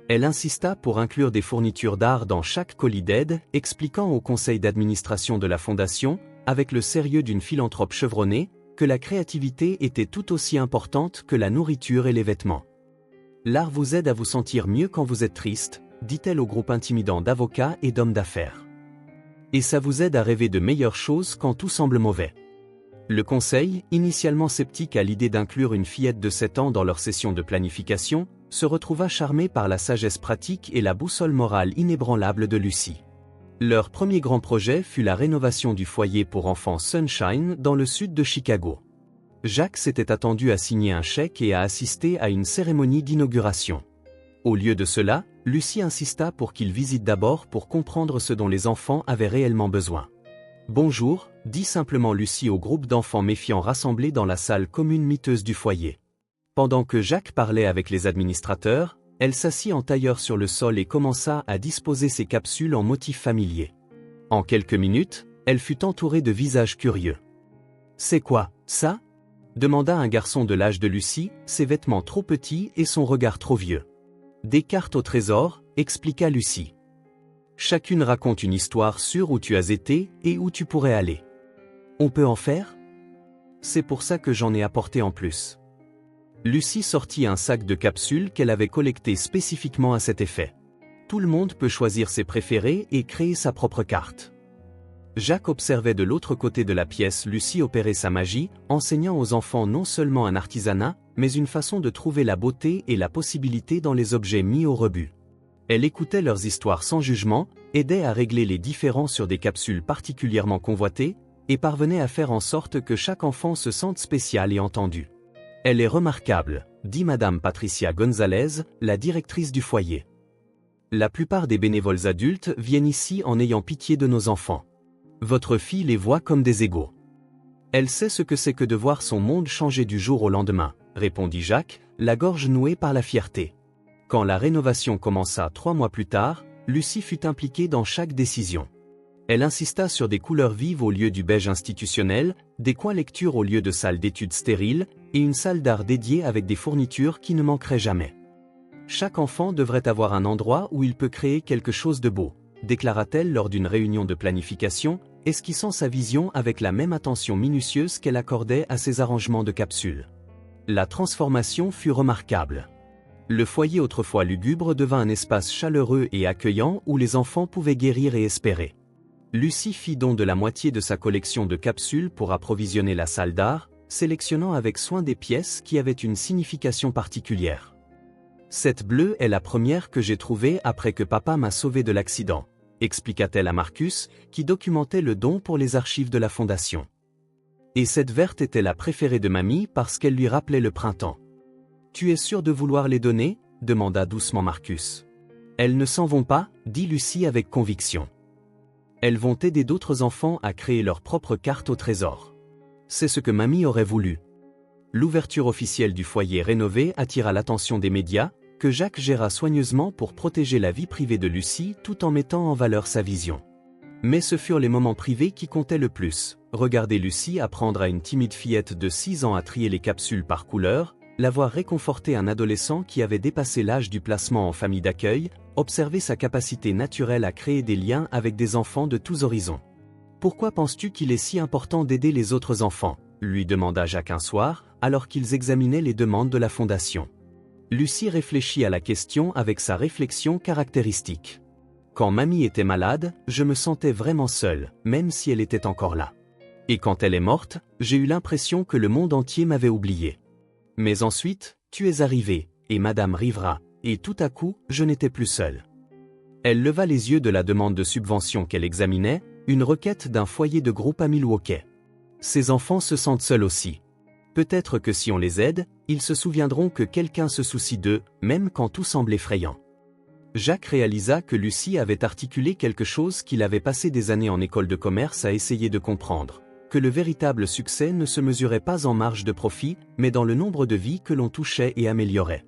Elle insista pour inclure des fournitures d'art dans chaque colis d'aide, expliquant au conseil d'administration de la fondation, avec le sérieux d'une philanthrope chevronnée, que la créativité était tout aussi importante que la nourriture et les vêtements. L'art vous aide à vous sentir mieux quand vous êtes triste, dit-elle au groupe intimidant d'avocats et d'hommes d'affaires. Et ça vous aide à rêver de meilleures choses quand tout semble mauvais. Le conseil, initialement sceptique à l'idée d'inclure une fillette de 7 ans dans leur session de planification, se retrouva charmé par la sagesse pratique et la boussole morale inébranlable de Lucie. Leur premier grand projet fut la rénovation du foyer pour enfants Sunshine dans le sud de Chicago. Jacques s'était attendu à signer un chèque et à assister à une cérémonie d'inauguration. Au lieu de cela, Lucie insista pour qu'ils visitent d'abord pour comprendre ce dont les enfants avaient réellement besoin. Bonjour, dit simplement Lucie au groupe d'enfants méfiants rassemblés dans la salle commune miteuse du foyer. Pendant que Jacques parlait avec les administrateurs, elle s'assit en tailleur sur le sol et commença à disposer ses capsules en motifs familiers. En quelques minutes, elle fut entourée de visages curieux. « C'est quoi, ça ?» demanda un garçon de l'âge de Lucie, ses vêtements trop petits et son regard trop vieux. « Des cartes au trésor, expliqua Lucie. Chacune raconte une histoire sur où tu as été et où tu pourrais aller. On peut en faire? C'est pour ça que j'en ai apporté en plus. Lucie sortit un sac de capsules qu'elle avait collecté spécifiquement à cet effet. Tout le monde peut choisir ses préférés et créer sa propre carte. Jacques observait de l'autre côté de la pièce Lucie opérer sa magie, enseignant aux enfants non seulement un artisanat, mais une façon de trouver la beauté et la possibilité dans les objets mis au rebut. Elle écoutait leurs histoires sans jugement, aidait à régler les différends sur des capsules particulièrement convoitées, et parvenait à faire en sorte que chaque enfant se sente spécial et entendu. Elle est remarquable, dit Madame Patricia Gonzalez, la directrice du foyer. La plupart des bénévoles adultes viennent ici en ayant pitié de nos enfants. Votre fille les voit comme des égaux. Elle sait ce que c'est que de voir son monde changer du jour au lendemain, répondit Jacques, la gorge nouée par la fierté. Quand la rénovation commença 3 mois plus tard, Lucie fut impliquée dans chaque décision. Elle insista sur des couleurs vives au lieu du beige institutionnel, des coins lecture au lieu de salles d'études stériles, et une salle d'art dédiée avec des fournitures qui ne manqueraient jamais. Chaque enfant devrait avoir un endroit où il peut créer quelque chose de beau, déclara-t-elle lors d'une réunion de planification, esquissant sa vision avec la même attention minutieuse qu'elle accordait à ses arrangements de capsules. La transformation fut remarquable. Le foyer autrefois lugubre devint un espace chaleureux et accueillant où les enfants pouvaient guérir et espérer. Lucie fit don de la moitié de sa collection de capsules pour approvisionner la salle d'art, sélectionnant avec soin des pièces qui avaient une signification particulière. Cette bleue est la première que j'ai trouvée après que papa m'a sauvé de l'accident, expliqua-t-elle à Marcus, qui documentait le don pour les archives de la fondation. Et cette verte était la préférée de mamie parce qu'elle lui rappelait le printemps. Tu es sûr de vouloir les donner ? Demanda doucement Marcus. Elles ne s'en vont pas, dit Lucie avec conviction. Elles vont aider d'autres enfants à créer leur propre carte au trésor. C'est ce que mamie aurait voulu. L'ouverture officielle du foyer rénové attira l'attention des médias, que Jacques géra soigneusement pour protéger la vie privée de Lucie tout en mettant en valeur sa vision. Mais ce furent les moments privés qui comptaient le plus. Regarder Lucie apprendre à une timide fillette de 6 ans à trier les capsules par couleur, la voir réconforter un adolescent qui avait dépassé l'âge du placement en famille d'accueil, observer sa capacité naturelle à créer des liens avec des enfants de tous horizons. « Pourquoi penses-tu qu'il est si important d'aider les autres enfants ?» lui demanda Jacques un soir, alors qu'ils examinaient les demandes de la fondation. Lucie réfléchit à la question avec sa réflexion caractéristique. « Quand mamie était malade, je me sentais vraiment seule, même si elle était encore là. Et quand elle est morte, j'ai eu l'impression que le monde entier m'avait oublié. Mais ensuite, tu es arrivé, et Madame Rivera, et tout à coup, je n'étais plus seule. » Elle leva les yeux de la demande de subvention qu'elle examinait, une requête d'un foyer de groupe à Milwaukee. Ces enfants se sentent seuls aussi. Peut-être que si on les aide, ils se souviendront que quelqu'un se soucie d'eux, même quand tout semble effrayant. Jacques réalisa que Lucie avait articulé quelque chose qu'il avait passé des années en école de commerce à essayer de comprendre. Que le véritable succès ne se mesurait pas en marge de profit, mais dans le nombre de vies que l'on touchait et améliorait.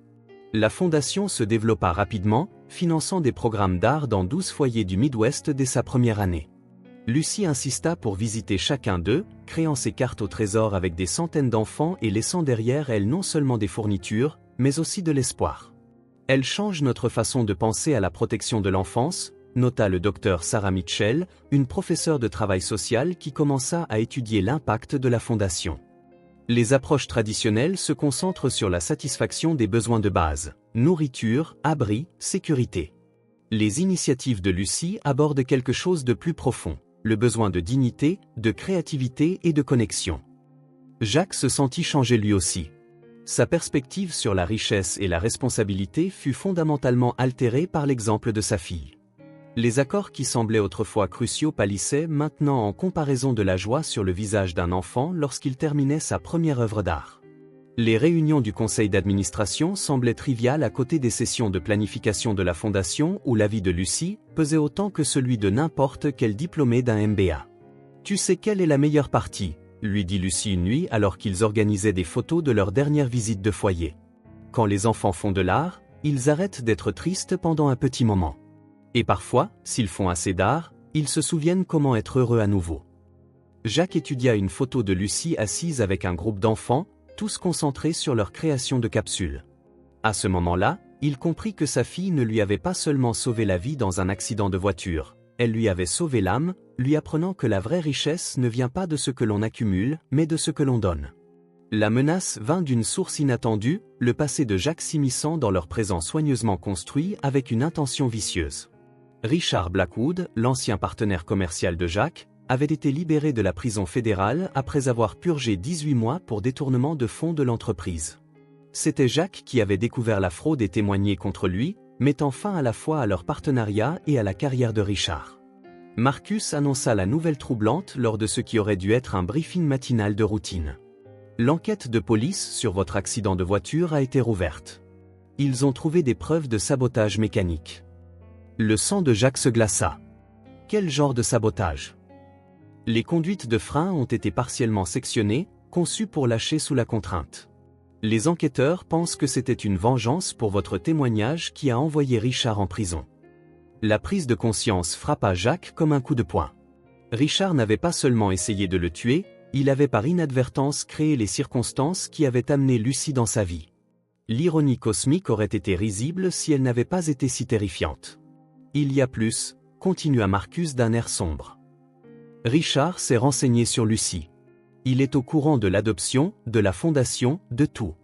La fondation se développa rapidement, finançant des programmes d'art dans 12 foyers du Midwest dès sa première année. Lucie insista pour visiter chacun d'eux, créant ses cartes au trésor avec des centaines d'enfants et laissant derrière elle non seulement des fournitures, mais aussi de l'espoir. Elle change notre façon de penser à la protection de l'enfance, nota le docteur Sarah Mitchell, une professeure de travail social qui commença à étudier l'impact de la fondation. Les approches traditionnelles se concentrent sur la satisfaction des besoins de base, nourriture, abri, sécurité. Les initiatives de Lucie abordent quelque chose de plus profond, le besoin de dignité, de créativité et de connexion. Jacques se sentit changer lui aussi. Sa perspective sur la richesse et la responsabilité fut fondamentalement altérée par l'exemple de sa fille. Les accords qui semblaient autrefois cruciaux pâlissaient maintenant en comparaison de la joie sur le visage d'un enfant lorsqu'il terminait sa première œuvre d'art. Les réunions du conseil d'administration semblaient triviales à côté des sessions de planification de la fondation où l'avis de Lucie pesait autant que celui de n'importe quel diplômé d'un MBA. « Tu sais quelle est la meilleure partie ?» lui dit Lucie une nuit alors qu'ils organisaient des photos de leur dernière visite de foyer. « Quand les enfants font de l'art, ils arrêtent d'être tristes pendant un petit moment. Et parfois, s'ils font assez d'art, ils se souviennent comment être heureux à nouveau. » Jacques étudia une photo de Lucie assise avec un groupe d'enfants, tous concentrés sur leur création de capsules. À ce moment-là, il comprit que sa fille ne lui avait pas seulement sauvé la vie dans un accident de voiture, elle lui avait sauvé l'âme, lui apprenant que la vraie richesse ne vient pas de ce que l'on accumule, mais de ce que l'on donne. La menace vint d'une source inattendue, le passé de Jacques s'immisçant dans leur présent soigneusement construit avec une intention vicieuse. Richard Blackwood, l'ancien partenaire commercial de Jacques, avait été libéré de la prison fédérale après avoir purgé 18 mois pour détournement de fonds de l'entreprise. C'était Jacques qui avait découvert la fraude et témoigné contre lui, mettant fin à la fois à leur partenariat et à la carrière de Richard. Marcus annonça la nouvelle troublante lors de ce qui aurait dû être un briefing matinal de routine. L'enquête de police sur votre accident de voiture a été rouverte. Ils ont trouvé des preuves de sabotage mécanique. Le sang de Jacques se glaça. Quel genre de sabotage ? Les conduites de frein ont été partiellement sectionnées, conçues pour lâcher sous la contrainte. Les enquêteurs pensent que c'était une vengeance pour votre témoignage qui a envoyé Richard en prison. La prise de conscience frappa Jacques comme un coup de poing. Richard n'avait pas seulement essayé de le tuer, il avait par inadvertance créé les circonstances qui avaient amené Lucie dans sa vie. L'ironie cosmique aurait été risible si elle n'avait pas été si terrifiante. Il y a plus, continua Marcus d'un air sombre. Richard s'est renseigné sur Lucie. Il est au courant de l'adoption, de la fondation, de tout.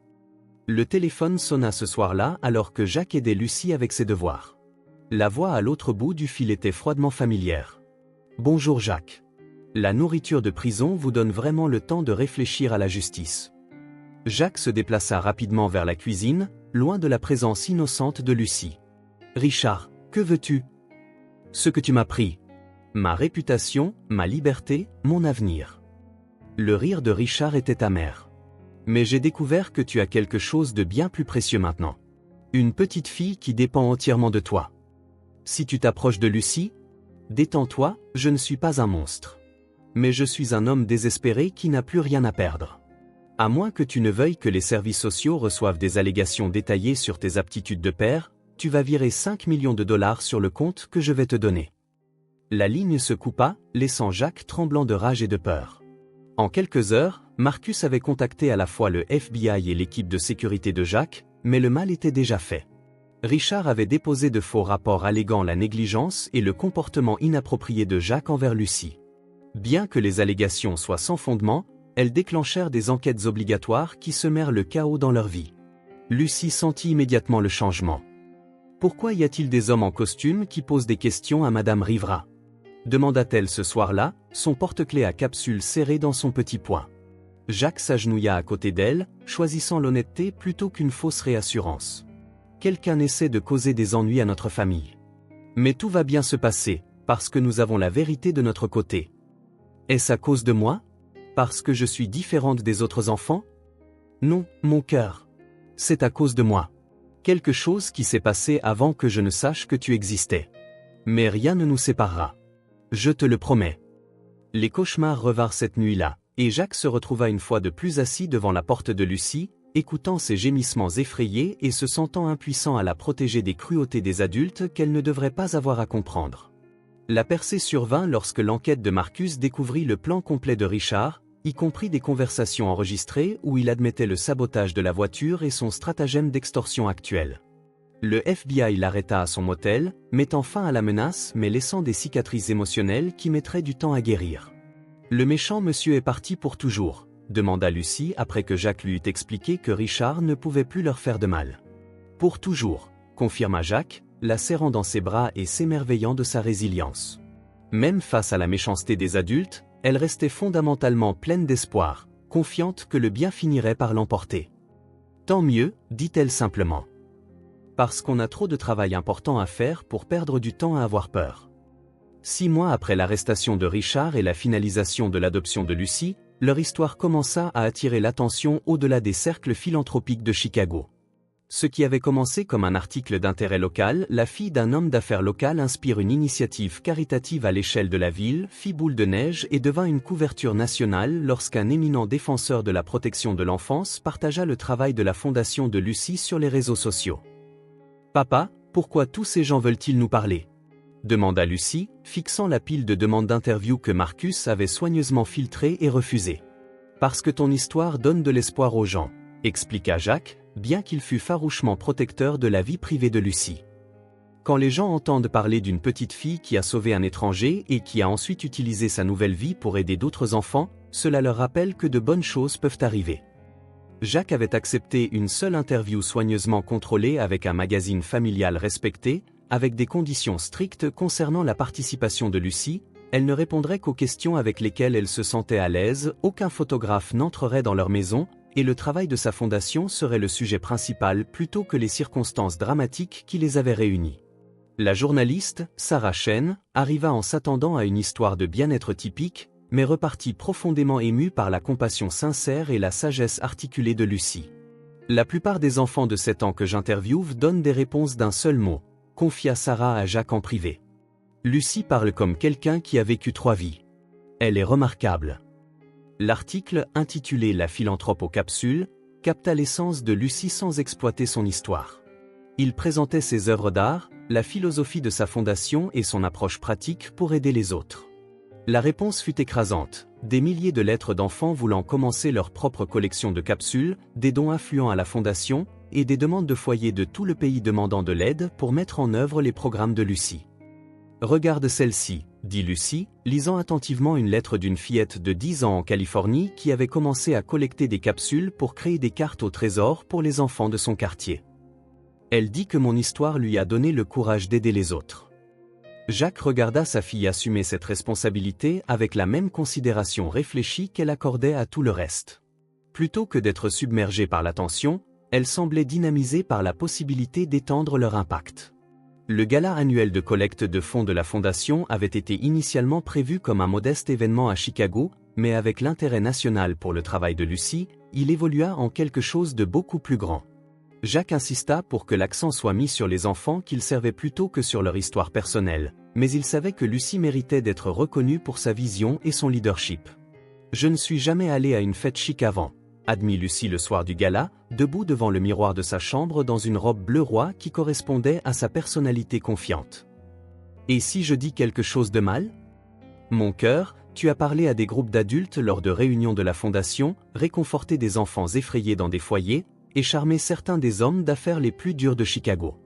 Le téléphone sonna ce soir-là alors que Jacques aidait Lucie avec ses devoirs. La voix à l'autre bout du fil était froidement familière. Bonjour Jacques. La nourriture de prison vous donne vraiment le temps de réfléchir à la justice. Jacques se déplaça rapidement vers la cuisine, loin de la présence innocente de Lucie. Richard, que veux-tu? Ce que tu m'as pris. Ma réputation, ma liberté, mon avenir. Le rire de Richard était amer. Mais j'ai découvert que tu as quelque chose de bien plus précieux maintenant. Une petite fille qui dépend entièrement de toi. Si tu t'approches de Lucie, détends-toi, je ne suis pas un monstre. Mais je suis un homme désespéré qui n'a plus rien à perdre. À moins que tu ne veuilles que les services sociaux reçoivent des allégations détaillées sur tes aptitudes de père, tu vas virer 5 millions de dollars sur le compte que je vais te donner. La ligne se coupa, laissant Jacques tremblant de rage et de peur. En quelques heures, Marcus avait contacté à la fois le FBI et l'équipe de sécurité de Jacques, mais le mal était déjà fait. Richard avait déposé de faux rapports alléguant la négligence et le comportement inapproprié de Jacques envers Lucie. Bien que les allégations soient sans fondement, elles déclenchèrent des enquêtes obligatoires qui semèrent le chaos dans leur vie. Lucie sentit immédiatement le changement. Pourquoi y a-t-il des hommes en costume qui posent des questions à Madame Rivera? Demanda-t-elle ce soir-là, son porte-clés à capsule serré dans son petit poing. Jacques s'agenouilla à côté d'elle, choisissant l'honnêteté plutôt qu'une fausse réassurance. Quelqu'un essaie de causer des ennuis à notre famille. Mais tout va bien se passer, parce que nous avons la vérité de notre côté. Est-ce à cause de moi? Parce que je suis différente des autres enfants? Non, mon cœur. C'est à cause de moi. Quelque chose qui s'est passé avant que je ne sache que tu existais. Mais rien ne nous séparera. Je te le promets. Les cauchemars revinrent cette nuit-là, et Jacques se retrouva une fois de plus assis devant la porte de Lucie, écoutant ses gémissements effrayés et se sentant impuissant à la protéger des cruautés des adultes qu'elle ne devrait pas avoir à comprendre. La percée survint lorsque l'enquête de Marcus découvrit le plan complet de Richard, y compris des conversations enregistrées où il admettait le sabotage de la voiture et son stratagème d'extorsion actuel. Le FBI l'arrêta à son motel, mettant fin à la menace mais laissant des cicatrices émotionnelles qui mettraient du temps à guérir. Le méchant monsieur est parti pour toujours, demanda Lucie après que Jacques lui eut expliqué que Richard ne pouvait plus leur faire de mal. Pour toujours, confirma Jacques, la serrant dans ses bras et s'émerveillant de sa résilience. Même face à la méchanceté des adultes, elle restait fondamentalement pleine d'espoir, confiante que le bien finirait par l'emporter. Tant mieux, dit-elle simplement. Parce qu'on a trop de travail important à faire pour perdre du temps à avoir peur. 6 mois après l'arrestation de Richard et la finalisation de l'adoption de Lucie, leur histoire commença à attirer l'attention au-delà des cercles philanthropiques de Chicago. Ce qui avait commencé comme un article d'intérêt local, la fille d'un homme d'affaires local inspire une initiative caritative à l'échelle de la ville, fit boule de neige et devint une couverture nationale lorsqu'un éminent défenseur de la protection de l'enfance partagea le travail de la fondation de Lucie sur les réseaux sociaux. « Papa, pourquoi tous ces gens veulent-ils nous parler ?» demanda Lucie, fixant la pile de demandes d'interview que Marcus avait soigneusement filtrées et refusées. « Parce que ton histoire donne de l'espoir aux gens, » expliqua Jacques, bien qu'il fût farouchement protecteur de la vie privée de Lucie. Quand les gens entendent parler d'une petite fille qui a sauvé un étranger et qui a ensuite utilisé sa nouvelle vie pour aider d'autres enfants, cela leur rappelle que de bonnes choses peuvent arriver. Jacques avait accepté une seule interview soigneusement contrôlée avec un magazine familial respecté, avec des conditions strictes concernant la participation de Lucie. Elle ne répondrait qu'aux questions avec lesquelles elle se sentait à l'aise, aucun photographe n'entrerait dans leur maison, et le travail de sa fondation serait le sujet principal plutôt que les circonstances dramatiques qui les avaient réunis. La journaliste, Sarah Chen, arriva en s'attendant à une histoire de bien-être typique, mais repartit profondément émue par la compassion sincère et la sagesse articulée de Lucie. La plupart des enfants de 7 ans que j'interviewe donnent des réponses d'un seul mot, confia Sarah à Jacques en privé. Lucie parle comme quelqu'un qui a vécu 3 vies. Elle est remarquable. L'article, intitulé La philanthrope aux capsules, capta l'essence de Lucie sans exploiter son histoire. Il présentait ses œuvres d'art, la philosophie de sa fondation et son approche pratique pour aider les autres. La réponse fut écrasante, des milliers de lettres d'enfants voulant commencer leur propre collection de capsules, des dons affluant à la fondation, et des demandes de foyers de tout le pays demandant de l'aide pour mettre en œuvre les programmes de Lucie. « Regarde celle-ci », dit Lucie, lisant attentivement une lettre d'une fillette de 10 ans en Californie qui avait commencé à collecter des capsules pour créer des cartes au trésor pour les enfants de son quartier. Elle dit que mon histoire lui a donné le courage d'aider les autres. Jacques regarda sa fille assumer cette responsabilité avec la même considération réfléchie qu'elle accordait à tout le reste. Plutôt que d'être submergée par l'attention, elle semblait dynamisée par la possibilité d'étendre leur impact. Le gala annuel de collecte de fonds de la Fondation avait été initialement prévu comme un modeste événement à Chicago, mais avec l'intérêt national pour le travail de Lucie, il évolua en quelque chose de beaucoup plus grand. Jacques insista pour que l'accent soit mis sur les enfants qu'ils servaient plutôt que sur leur histoire personnelle, mais il savait que Lucie méritait d'être reconnue pour sa vision et son leadership. « Je ne suis jamais allée à une fête chic avant », admit Lucie le soir du gala, debout devant le miroir de sa chambre dans une robe bleu roi qui correspondait à sa personnalité confiante. « Et si je dis quelque chose de mal ? Mon cœur, tu as parlé à des groupes d'adultes lors de réunions de la Fondation, réconforté des enfants effrayés dans des foyers, et charmer certains des hommes d'affaires les plus durs de Chicago.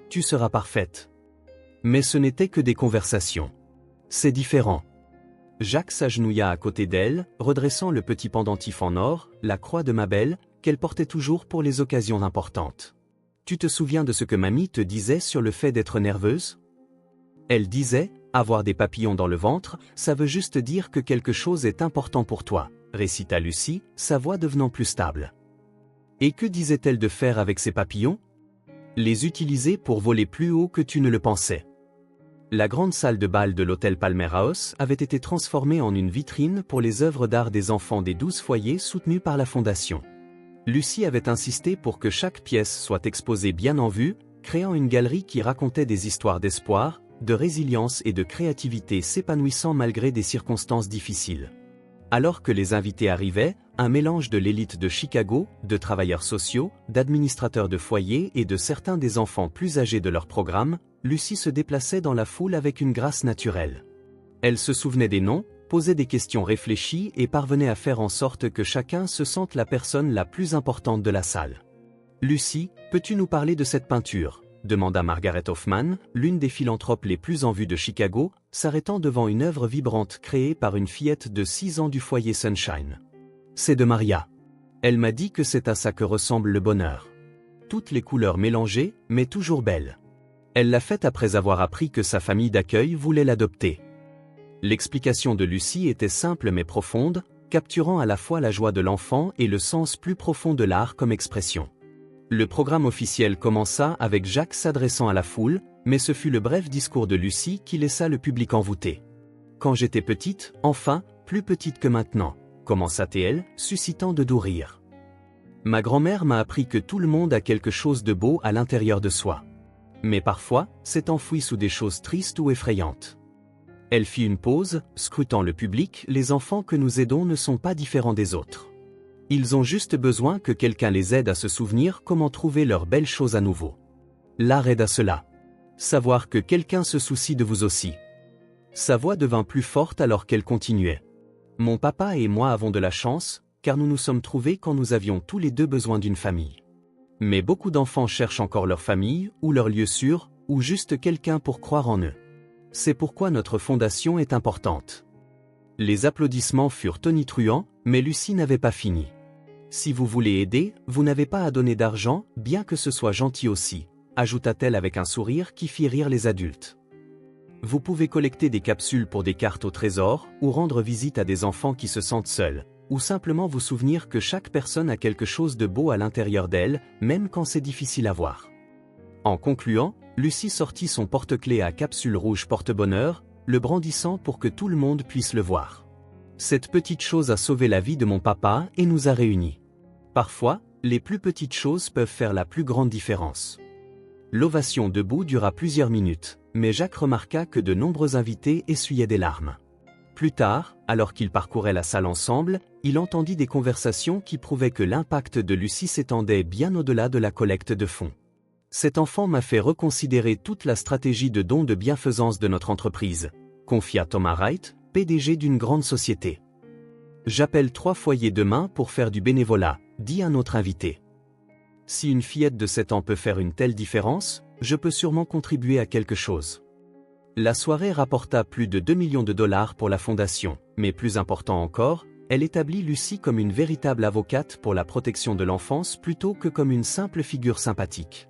Tu seras parfaite. Mais ce n'était que des conversations. C'est différent. » Jacques s'agenouilla à côté d'elle, redressant le petit pendentif en or, la croix de ma belle, qu'elle portait toujours pour les occasions importantes. « Tu te souviens de ce que mamie te disait sur le fait d'être nerveuse ? Elle disait, avoir des papillons dans le ventre, ça veut juste dire que quelque chose est important pour toi, récita Lucie, sa voix devenant plus stable. Et que disait-elle de faire avec ces papillons ? Les utiliser pour voler plus haut que tu ne le pensais. La grande salle de bal de l'hôtel Palmer House avait été transformée en une vitrine pour les œuvres d'art des enfants des 12 foyers soutenus par la Fondation. Lucie avait insisté pour que chaque pièce soit exposée bien en vue, créant une galerie qui racontait des histoires d'espoir, de résilience et de créativité s'épanouissant malgré des circonstances difficiles. Alors que les invités arrivaient, un mélange de l'élite de Chicago, de travailleurs sociaux, d'administrateurs de foyers et de certains des enfants plus âgés de leur programme, Lucie se déplaçait dans la foule avec une grâce naturelle. Elle se souvenait des noms, posait des questions réfléchies et parvenait à faire en sorte que chacun se sente la personne la plus importante de la salle. « Lucie, peux-tu nous parler de cette peinture ?» demanda Margaret Hoffman, l'une des philanthropes les plus en vue de Chicago, s'arrêtant devant une œuvre vibrante créée par une fillette de 6 ans du foyer Sunshine. « C'est de Maria. Elle m'a dit que c'est à ça que ressemble le bonheur. Toutes les couleurs mélangées, mais toujours belles. Elle l'a faite après avoir appris que sa famille d'accueil voulait l'adopter. » L'explication de Lucie était simple mais profonde, capturant à la fois la joie de l'enfant et le sens plus profond de l'art comme expression. Le programme officiel commença avec Jacques s'adressant à la foule, mais ce fut le bref discours de Lucie qui laissa le public envoûté. « Quand j'étais petite, enfin, plus petite que maintenant, » commença-t-elle, suscitant de doux rires. « Ma grand-mère m'a appris que tout le monde a quelque chose de beau à l'intérieur de soi. Mais parfois, c'est enfoui sous des choses tristes ou effrayantes. » Elle fit une pause, scrutant le public. « Les enfants que nous aidons ne sont pas différents des autres. Ils ont juste besoin que quelqu'un les aide à se souvenir comment trouver leurs belles choses à nouveau. L'art aide à cela. Savoir que quelqu'un se soucie de vous aussi. » Sa voix devint plus forte alors qu'elle continuait. « Mon papa et moi avons de la chance, car nous nous sommes trouvés quand nous avions tous les deux besoin d'une famille. Mais beaucoup d'enfants cherchent encore leur famille, ou leur lieu sûr, ou juste quelqu'un pour croire en eux. C'est pourquoi notre fondation est importante. » Les applaudissements furent tonitruants, mais Lucie n'avait pas fini. « Si vous voulez aider, vous n'avez pas à donner d'argent, bien que ce soit gentil aussi, » ajouta-t-elle avec un sourire qui fit rire les adultes. « Vous pouvez collecter des capsules pour des cartes au trésor, ou rendre visite à des enfants qui se sentent seuls, ou simplement vous souvenir que chaque personne a quelque chose de beau à l'intérieur d'elle, même quand c'est difficile à voir. » En concluant, Lucie sortit son porte-clés à capsule rouge porte-bonheur, le brandissant pour que tout le monde puisse le voir. « Cette petite chose a sauvé la vie de mon papa et nous a réunis. Parfois, les plus petites choses peuvent faire la plus grande différence. » L'ovation debout dura plusieurs minutes, mais Jacques remarqua que de nombreux invités essuyaient des larmes. Plus tard, alors qu'ils parcouraient la salle ensemble, il entendit des conversations qui prouvaient que l'impact de Lucie s'étendait bien au-delà de la collecte de fonds. « Cet enfant m'a fait reconsidérer toute la stratégie de dons de bienfaisance de notre entreprise, » confia Thomas Wright, PDG d'une grande société. « J'appelle 3 foyers demain pour faire du bénévolat, » dit un autre invité. « Si une fillette de 7 ans peut faire une telle différence, je peux sûrement contribuer à quelque chose. » La soirée rapporta plus de 2 millions de dollars pour la fondation, mais plus important encore, elle établit Lucie comme une véritable avocate pour la protection de l'enfance plutôt que comme une simple figure sympathique.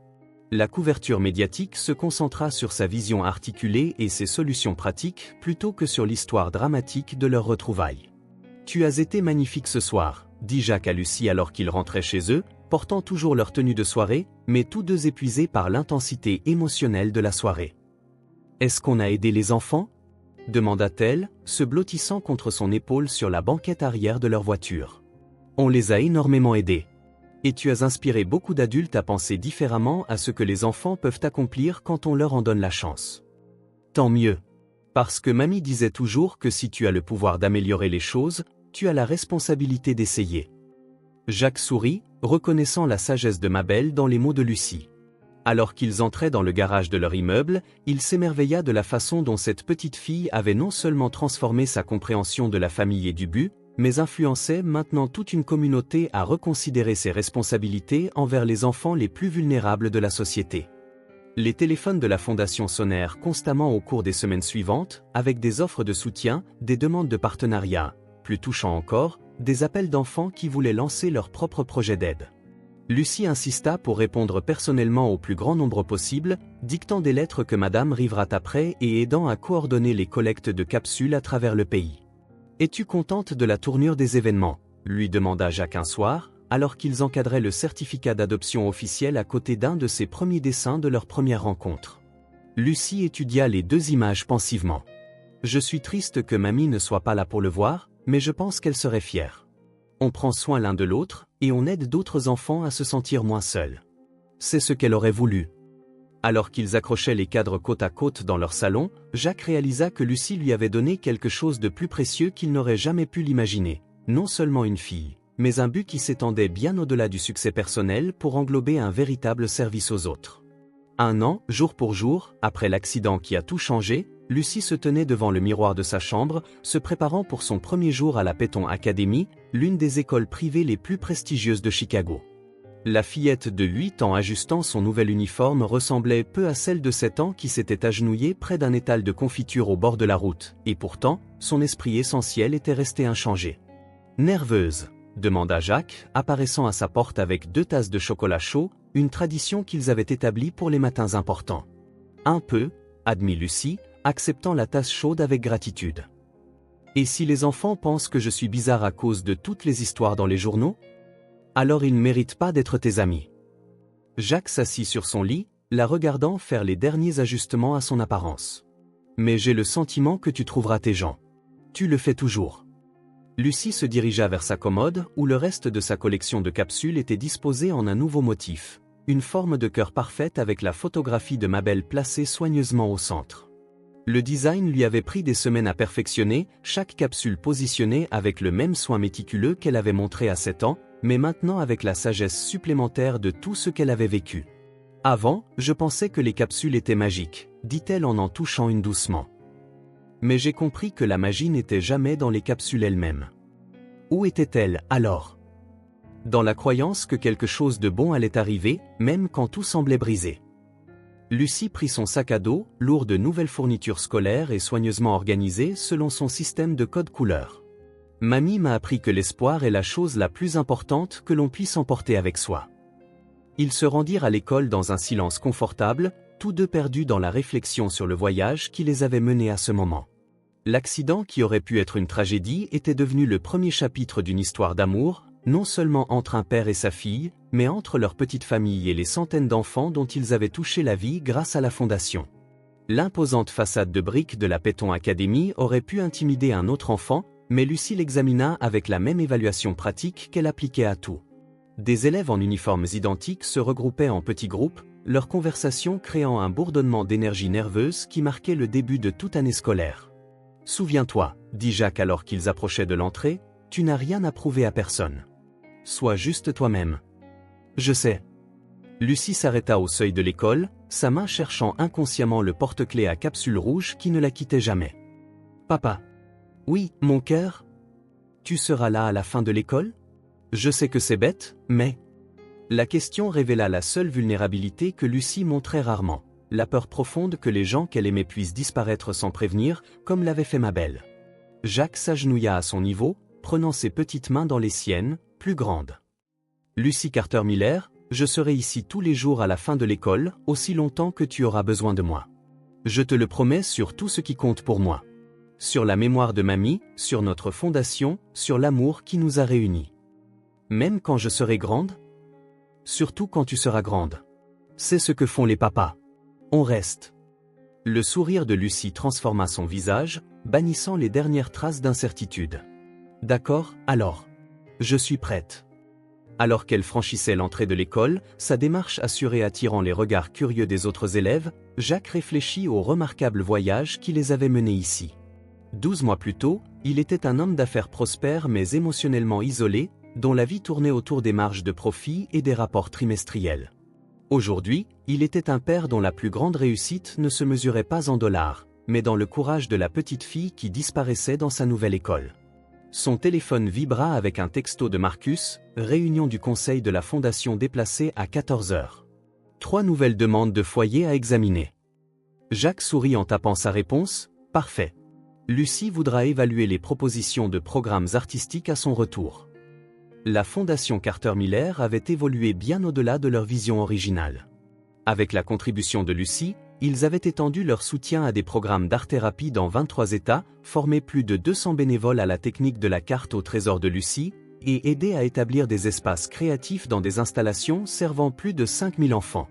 La couverture médiatique se concentra sur sa vision articulée et ses solutions pratiques plutôt que sur l'histoire dramatique de leur retrouvailles. « Tu as été magnifique ce soir », dit Jacques à Lucie alors qu'ils rentraient chez eux, portant toujours leur tenue de soirée, mais tous deux épuisés par l'intensité émotionnelle de la soirée. « Est-ce qu'on a aidé les enfants ?» demanda-t-elle, se blottissant contre son épaule sur la banquette arrière de leur voiture. « On les a énormément aidés. Et tu as inspiré beaucoup d'adultes à penser différemment à ce que les enfants peuvent accomplir quand on leur en donne la chance. Tant mieux. Parce que mamie disait toujours que si tu as le pouvoir d'améliorer les choses, tu as la responsabilité d'essayer. » Jacques sourit, reconnaissant la sagesse de Mabel dans les mots de Lucie. Alors qu'ils entraient dans le garage de leur immeuble, il s'émerveilla de la façon dont cette petite fille avait non seulement transformé sa compréhension de la famille et du but, mais influençait maintenant toute une communauté à reconsidérer ses responsabilités envers les enfants les plus vulnérables de la société. Les téléphones de la Fondation sonnèrent constamment au cours des semaines suivantes, avec des offres de soutien, des demandes de partenariat, plus touchant encore, des appels d'enfants qui voulaient lancer leur propre projet d'aide. Lucie insista pour répondre personnellement au plus grand nombre possible, dictant des lettres que Madame Rivrat après et aidant à coordonner les collectes de capsules à travers le pays. « Es-tu contente de la tournure des événements ?» lui demanda Jacques un soir, alors qu'ils encadraient le certificat d'adoption officiel à côté d'un de ses premiers dessins de leur première rencontre. Lucie étudia les deux images pensivement. « Je suis triste que mamie ne soit pas là pour le voir, mais je pense qu'elle serait fière. On prend soin l'un de l'autre, et on aide d'autres enfants à se sentir moins seuls. C'est ce qu'elle aurait voulu. » Alors qu'ils accrochaient les cadres côte à côte dans leur salon, Jacques réalisa que Lucie lui avait donné quelque chose de plus précieux qu'il n'aurait jamais pu l'imaginer. Non seulement une fille, mais un but qui s'étendait bien au-delà du succès personnel pour englober un véritable service aux autres. 1 an, jour pour jour, après l'accident qui a tout changé, Lucie se tenait devant le miroir de sa chambre, se préparant pour son premier jour à la Peyton Academy, l'une des écoles privées les plus prestigieuses de Chicago. La fillette de 8 ans ajustant son nouvel uniforme ressemblait peu à celle de 7 ans qui s'était agenouillée près d'un étal de confiture au bord de la route, et pourtant, son esprit essentiel était resté inchangé. « Nerveuse ?» demanda Jacques, apparaissant à sa porte avec 2 tasses de chocolat chaud, une tradition qu'ils avaient établie pour les matins importants. « Un peu », admit Lucie, acceptant la tasse chaude avec gratitude. « Et si les enfants pensent que je suis bizarre à cause de toutes les histoires dans les journaux ? Alors ils ne méritent pas d'être tes amis. » Jacques s'assit sur son lit, la regardant faire les derniers ajustements à son apparence. « Mais j'ai le sentiment que tu trouveras tes gens. Tu le fais toujours. » Lucie se dirigea vers sa commode où le reste de sa collection de capsules était disposé en un nouveau motif, une forme de cœur parfaite avec la photographie de Mabel placée soigneusement au centre. Le design lui avait pris des semaines à perfectionner, chaque capsule positionnée avec le même soin méticuleux qu'elle avait montré à 7 ans, mais maintenant avec la sagesse supplémentaire de tout ce qu'elle avait vécu. « Avant, je pensais que les capsules étaient magiques, » dit-elle en touchant une doucement. « Mais j'ai compris que la magie n'était jamais dans les capsules elles-mêmes. » Où était-elle alors ? Dans la croyance que quelque chose de bon allait arriver, même quand tout semblait brisé. Lucie prit son sac à dos, lourd de nouvelles fournitures scolaires et soigneusement organisées selon son système de code couleur. « Mamie m'a appris que l'espoir est la chose la plus importante que l'on puisse emporter avec soi. » Ils se rendirent à l'école dans un silence confortable, tous deux perdus dans la réflexion sur le voyage qui les avait menés à ce moment. L'accident qui aurait pu être une tragédie était devenu le premier chapitre d'une histoire d'amour, non seulement entre un père et sa fille, mais entre leur petite famille et les centaines d'enfants dont ils avaient touché la vie grâce à la fondation. L'imposante façade de briques de la Peyton Academy aurait pu intimider un autre enfant, mais Lucie l'examina avec la même évaluation pratique qu'elle appliquait à tout. Des élèves en uniformes identiques se regroupaient en petits groupes, leur conversation créant un bourdonnement d'énergie nerveuse qui marquait le début de toute année scolaire. « Souviens-toi, » dit Jacques alors qu'ils approchaient de l'entrée, « tu n'as rien à prouver à personne. Sois juste toi-même. » « Je sais. » Lucie s'arrêta au seuil de l'école, sa main cherchant inconsciemment le porte-clés à capsule rouge qui ne la quittait jamais. « Papa. »« Oui, mon cœur. »« Tu seras là à la fin de l'école ? » ?»« Je sais que c'est bête, mais... » La question révéla la seule vulnérabilité que Lucie montrait rarement, la peur profonde que les gens qu'elle aimait puissent disparaître sans prévenir, comme l'avait fait Mabel. Jacques s'agenouilla à son niveau, prenant ses petites mains dans les siennes, plus grandes. « Lucie Carter Miller, Je serai ici tous les jours à la fin de l'école, aussi longtemps que tu auras besoin de moi. Je te le promets sur tout ce qui compte pour moi. Sur la mémoire de mamie, sur notre fondation, sur l'amour qui nous a réunis. Même quand je serai grande? Surtout quand tu seras grande. C'est ce que font les papas. On reste. Le sourire de Lucie transforma son visage, bannissant les dernières traces d'incertitude. D'accord, alors. Je suis prête. Alors qu'elle franchissait l'entrée de l'école, sa démarche assurée attirant les regards curieux des autres élèves, Jacques réfléchit au remarquable voyage qui les avait menés ici. 12 mois plus tôt, il était un homme d'affaires prospère mais émotionnellement isolé, dont la vie tournait autour des marges de profit et des rapports trimestriels. Aujourd'hui, il était un père dont la plus grande réussite ne se mesurait pas en dollars, mais dans le courage de la petite fille qui disparaissait dans sa nouvelle école. Son téléphone vibra avec un texto de Marcus, réunion du conseil de la fondation déplacée à 14 heures. 3 nouvelles demandes de foyer à examiner. Jacques sourit en tapant sa réponse, parfait. Lucie voudra évaluer les propositions de programmes artistiques à son retour. La fondation Carter Miller avait évolué bien au-delà de leur vision originale. Avec la contribution de Lucie, ils avaient étendu leur soutien à des programmes d'art-thérapie dans 23 États, formé plus de 200 bénévoles à la technique de la carte au trésor de Lucie, et aidé à établir des espaces créatifs dans des installations servant plus de 5000 enfants.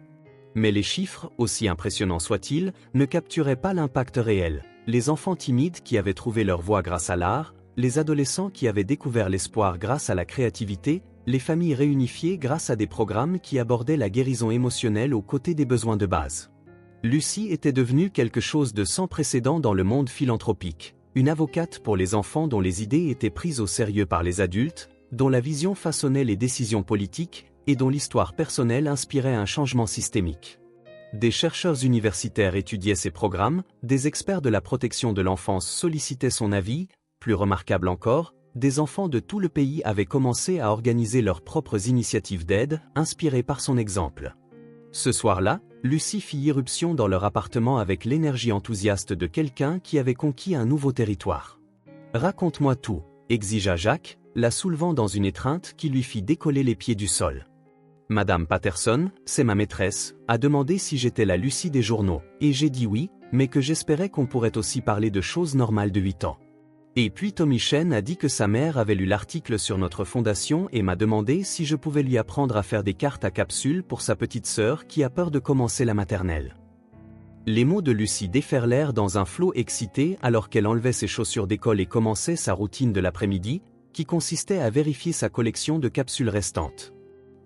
Mais les chiffres, aussi impressionnants soient-ils, ne capturaient pas l'impact réel. Les enfants timides qui avaient trouvé leur voie grâce à l'art, les adolescents qui avaient découvert l'espoir grâce à la créativité, les familles réunifiées grâce à des programmes qui abordaient la guérison émotionnelle aux côtés des besoins de base. Lucie était devenue quelque chose de sans précédent dans le monde philanthropique, une avocate pour les enfants dont les idées étaient prises au sérieux par les adultes, dont la vision façonnait les décisions politiques, et dont l'histoire personnelle inspirait un changement systémique. Des chercheurs universitaires étudiaient ses programmes, des experts de la protection de l'enfance sollicitaient son avis, plus remarquable encore, des enfants de tout le pays avaient commencé à organiser leurs propres initiatives d'aide, inspirées par son exemple. Ce soir-là, Lucie fit irruption dans leur appartement avec l'énergie enthousiaste de quelqu'un qui avait conquis un nouveau territoire. « Raconte-moi tout », exigea Jacques, la soulevant dans une étreinte qui lui fit décoller les pieds du sol. Madame Patterson, c'est ma maîtresse, a demandé si j'étais la Lucie des journaux, et j'ai dit oui, mais que j'espérais qu'on pourrait aussi parler de choses normales de 8 ans. Et puis Tommy Chen a dit que sa mère avait lu l'article sur notre fondation et m'a demandé si je pouvais lui apprendre à faire des cartes à capsules pour sa petite sœur qui a peur de commencer la maternelle. Les mots de Lucie déferlèrent dans un flot excité alors qu'elle enlevait ses chaussures d'école et commençait sa routine de l'après-midi, qui consistait à vérifier sa collection de capsules restantes.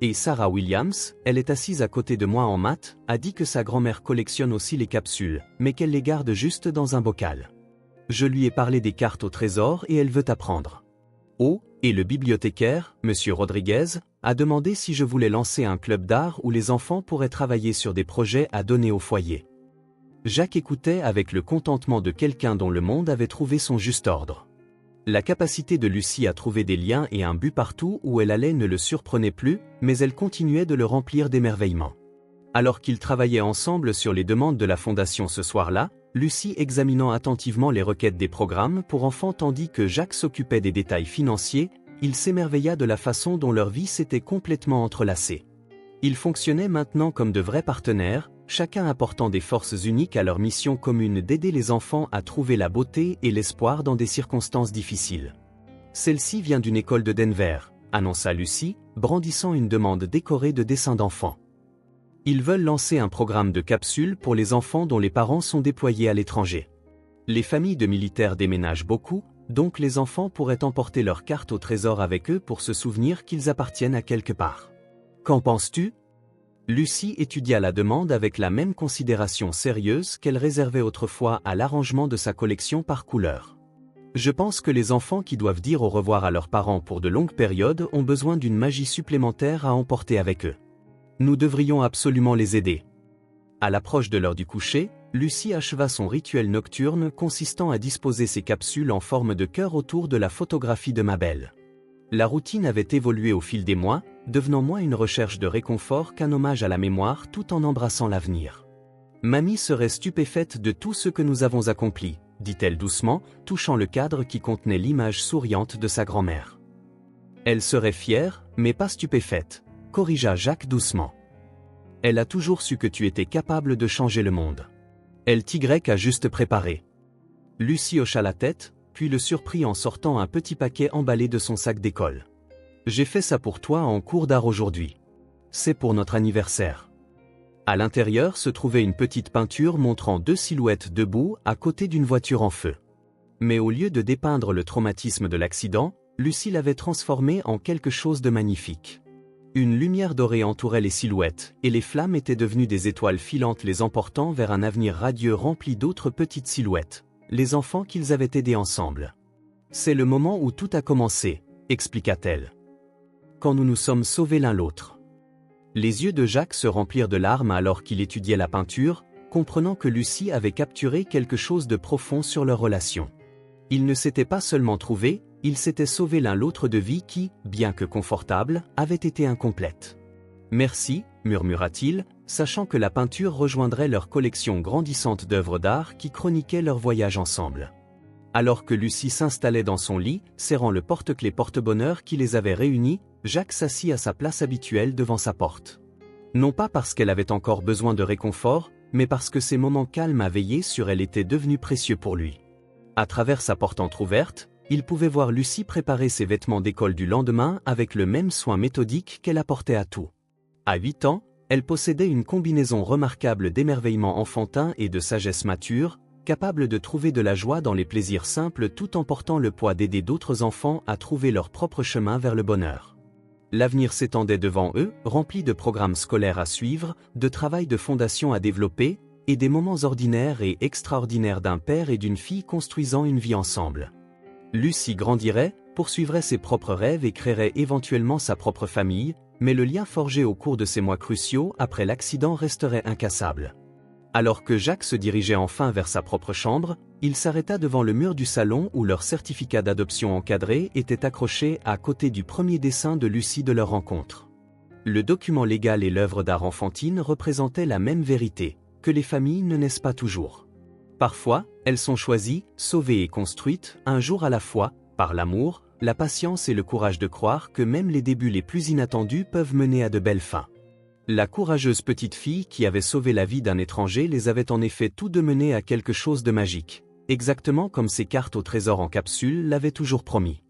Et Sarah Williams, elle est assise à côté de moi en maths, a dit que sa grand-mère collectionne aussi les capsules, mais qu'elle les garde juste dans un bocal. Je lui ai parlé des cartes au trésor et elle veut apprendre. Oh, et le bibliothécaire, Monsieur Rodriguez, a demandé si je voulais lancer un club d'art où les enfants pourraient travailler sur des projets à donner au foyer. Jacques écoutait avec le contentement de quelqu'un dont le monde avait trouvé son juste ordre. La capacité de Lucie à trouver des liens et un but partout où elle allait ne le surprenait plus, mais elle continuait de le remplir d'émerveillement. Alors qu'ils travaillaient ensemble sur les demandes de la fondation ce soir-là, Lucie examinant attentivement les requêtes des programmes pour enfants tandis que Jacques s'occupait des détails financiers, il s'émerveilla de la façon dont leur vie s'était complètement entrelacée. Ils fonctionnaient maintenant comme de vrais partenaires, chacun apportant des forces uniques à leur mission commune d'aider les enfants à trouver la beauté et l'espoir dans des circonstances difficiles. Celle-ci vient d'une école de Denver, annonça Lucie, brandissant une demande décorée de dessins d'enfants. Ils veulent lancer un programme de capsules pour les enfants dont les parents sont déployés à l'étranger. Les familles de militaires déménagent beaucoup, donc les enfants pourraient emporter leurs cartes au trésor avec eux pour se souvenir qu'ils appartiennent à quelque part. Qu'en penses-tu ? Lucie étudia la demande avec la même considération sérieuse qu'elle réservait autrefois à l'arrangement de sa collection par couleur. Je pense que les enfants qui doivent dire au revoir à leurs parents pour de longues périodes ont besoin d'une magie supplémentaire à emporter avec eux. Nous devrions absolument les aider. À l'approche de l'heure du coucher, Lucie acheva son rituel nocturne consistant à disposer ses capsules en forme de cœur autour de la photographie de Mabel. La routine avait évolué au fil des mois, devenant moins une recherche de réconfort qu'un hommage à la mémoire tout en embrassant l'avenir. Mamie serait stupéfaite de tout ce que nous avons accompli, dit-elle doucement, touchant le cadre qui contenait l'image souriante de sa grand-mère. Elle serait fière, mais pas stupéfaite. corrigea Jacques doucement. Elle a toujours su que tu étais capable de changer le monde. Elle t'y a juste préparé. Lucie hocha la tête, puis le surprit en sortant un petit paquet emballé de son sac d'école. J'ai fait ça pour toi en cours d'art aujourd'hui. C'est pour notre anniversaire. À l'intérieur se trouvait une petite peinture montrant 2 silhouettes debout à côté d'une voiture en feu. Mais au lieu de dépeindre le traumatisme de l'accident, Lucie l'avait transformé en quelque chose de magnifique. Une lumière dorée entourait les silhouettes, et les flammes étaient devenues des étoiles filantes les emportant vers un avenir radieux rempli d'autres petites silhouettes, les enfants qu'ils avaient aidés ensemble. C'est le moment où tout a commencé, expliqua-t-elle. Quand nous nous sommes sauvés l'un l'autre. Les yeux de Jacques se remplirent de larmes alors qu'il étudiait la peinture, comprenant que Lucie avait capturé quelque chose de profond sur leur relation. Ils ne s'étaient pas seulement trouvés, ils s'étaient sauvés l'un l'autre de vies qui, bien que confortables, avaient été incomplètes. Merci, murmura-t-il, sachant que la peinture rejoindrait leur collection grandissante d'œuvres d'art qui chroniquaient leur voyage ensemble. Alors que Lucie s'installait dans son lit, serrant le porte-clés porte-bonheur qui les avait réunis, Jacques s'assit à sa place habituelle devant sa porte. Non pas parce qu'elle avait encore besoin de réconfort, mais parce que ces moments calmes à veiller sur elle étaient devenus précieux pour lui. À travers sa porte entr'ouverte, il pouvait voir Lucie préparer ses vêtements d'école du lendemain avec le même soin méthodique qu'elle apportait à tout. À 8 ans, elle possédait une combinaison remarquable d'émerveillement enfantin et de sagesse mature, capable de trouver de la joie dans les plaisirs simples tout en portant le poids d'aider d'autres enfants à trouver leur propre chemin vers le bonheur. L'avenir s'étendait devant eux, rempli de programmes scolaires à suivre, de travail de fondation à développer, et des moments ordinaires et extraordinaires d'un père et d'une fille construisant une vie ensemble. Lucie grandirait, poursuivrait ses propres rêves et créerait éventuellement sa propre famille, mais le lien forgé au cours de ces mois cruciaux après l'accident resterait incassable. Alors que Jacques se dirigeait enfin vers sa propre chambre, il s'arrêta devant le mur du salon où leur certificat d'adoption encadré était accroché à côté du premier dessin de Lucie de leur rencontre. Le document légal et l'œuvre d'art enfantine représentaient la même vérité, que les familles ne naissent pas toujours. Parfois, elles sont choisies, sauvées et construites, un jour à la fois, par l'amour, la patience et le courage de croire que même les débuts les plus inattendus peuvent mener à de belles fins. La courageuse petite fille qui avait sauvé la vie d'un étranger les avait en effet tous deux menés à quelque chose de magique, exactement comme ces cartes au trésor en capsule l'avaient toujours promis.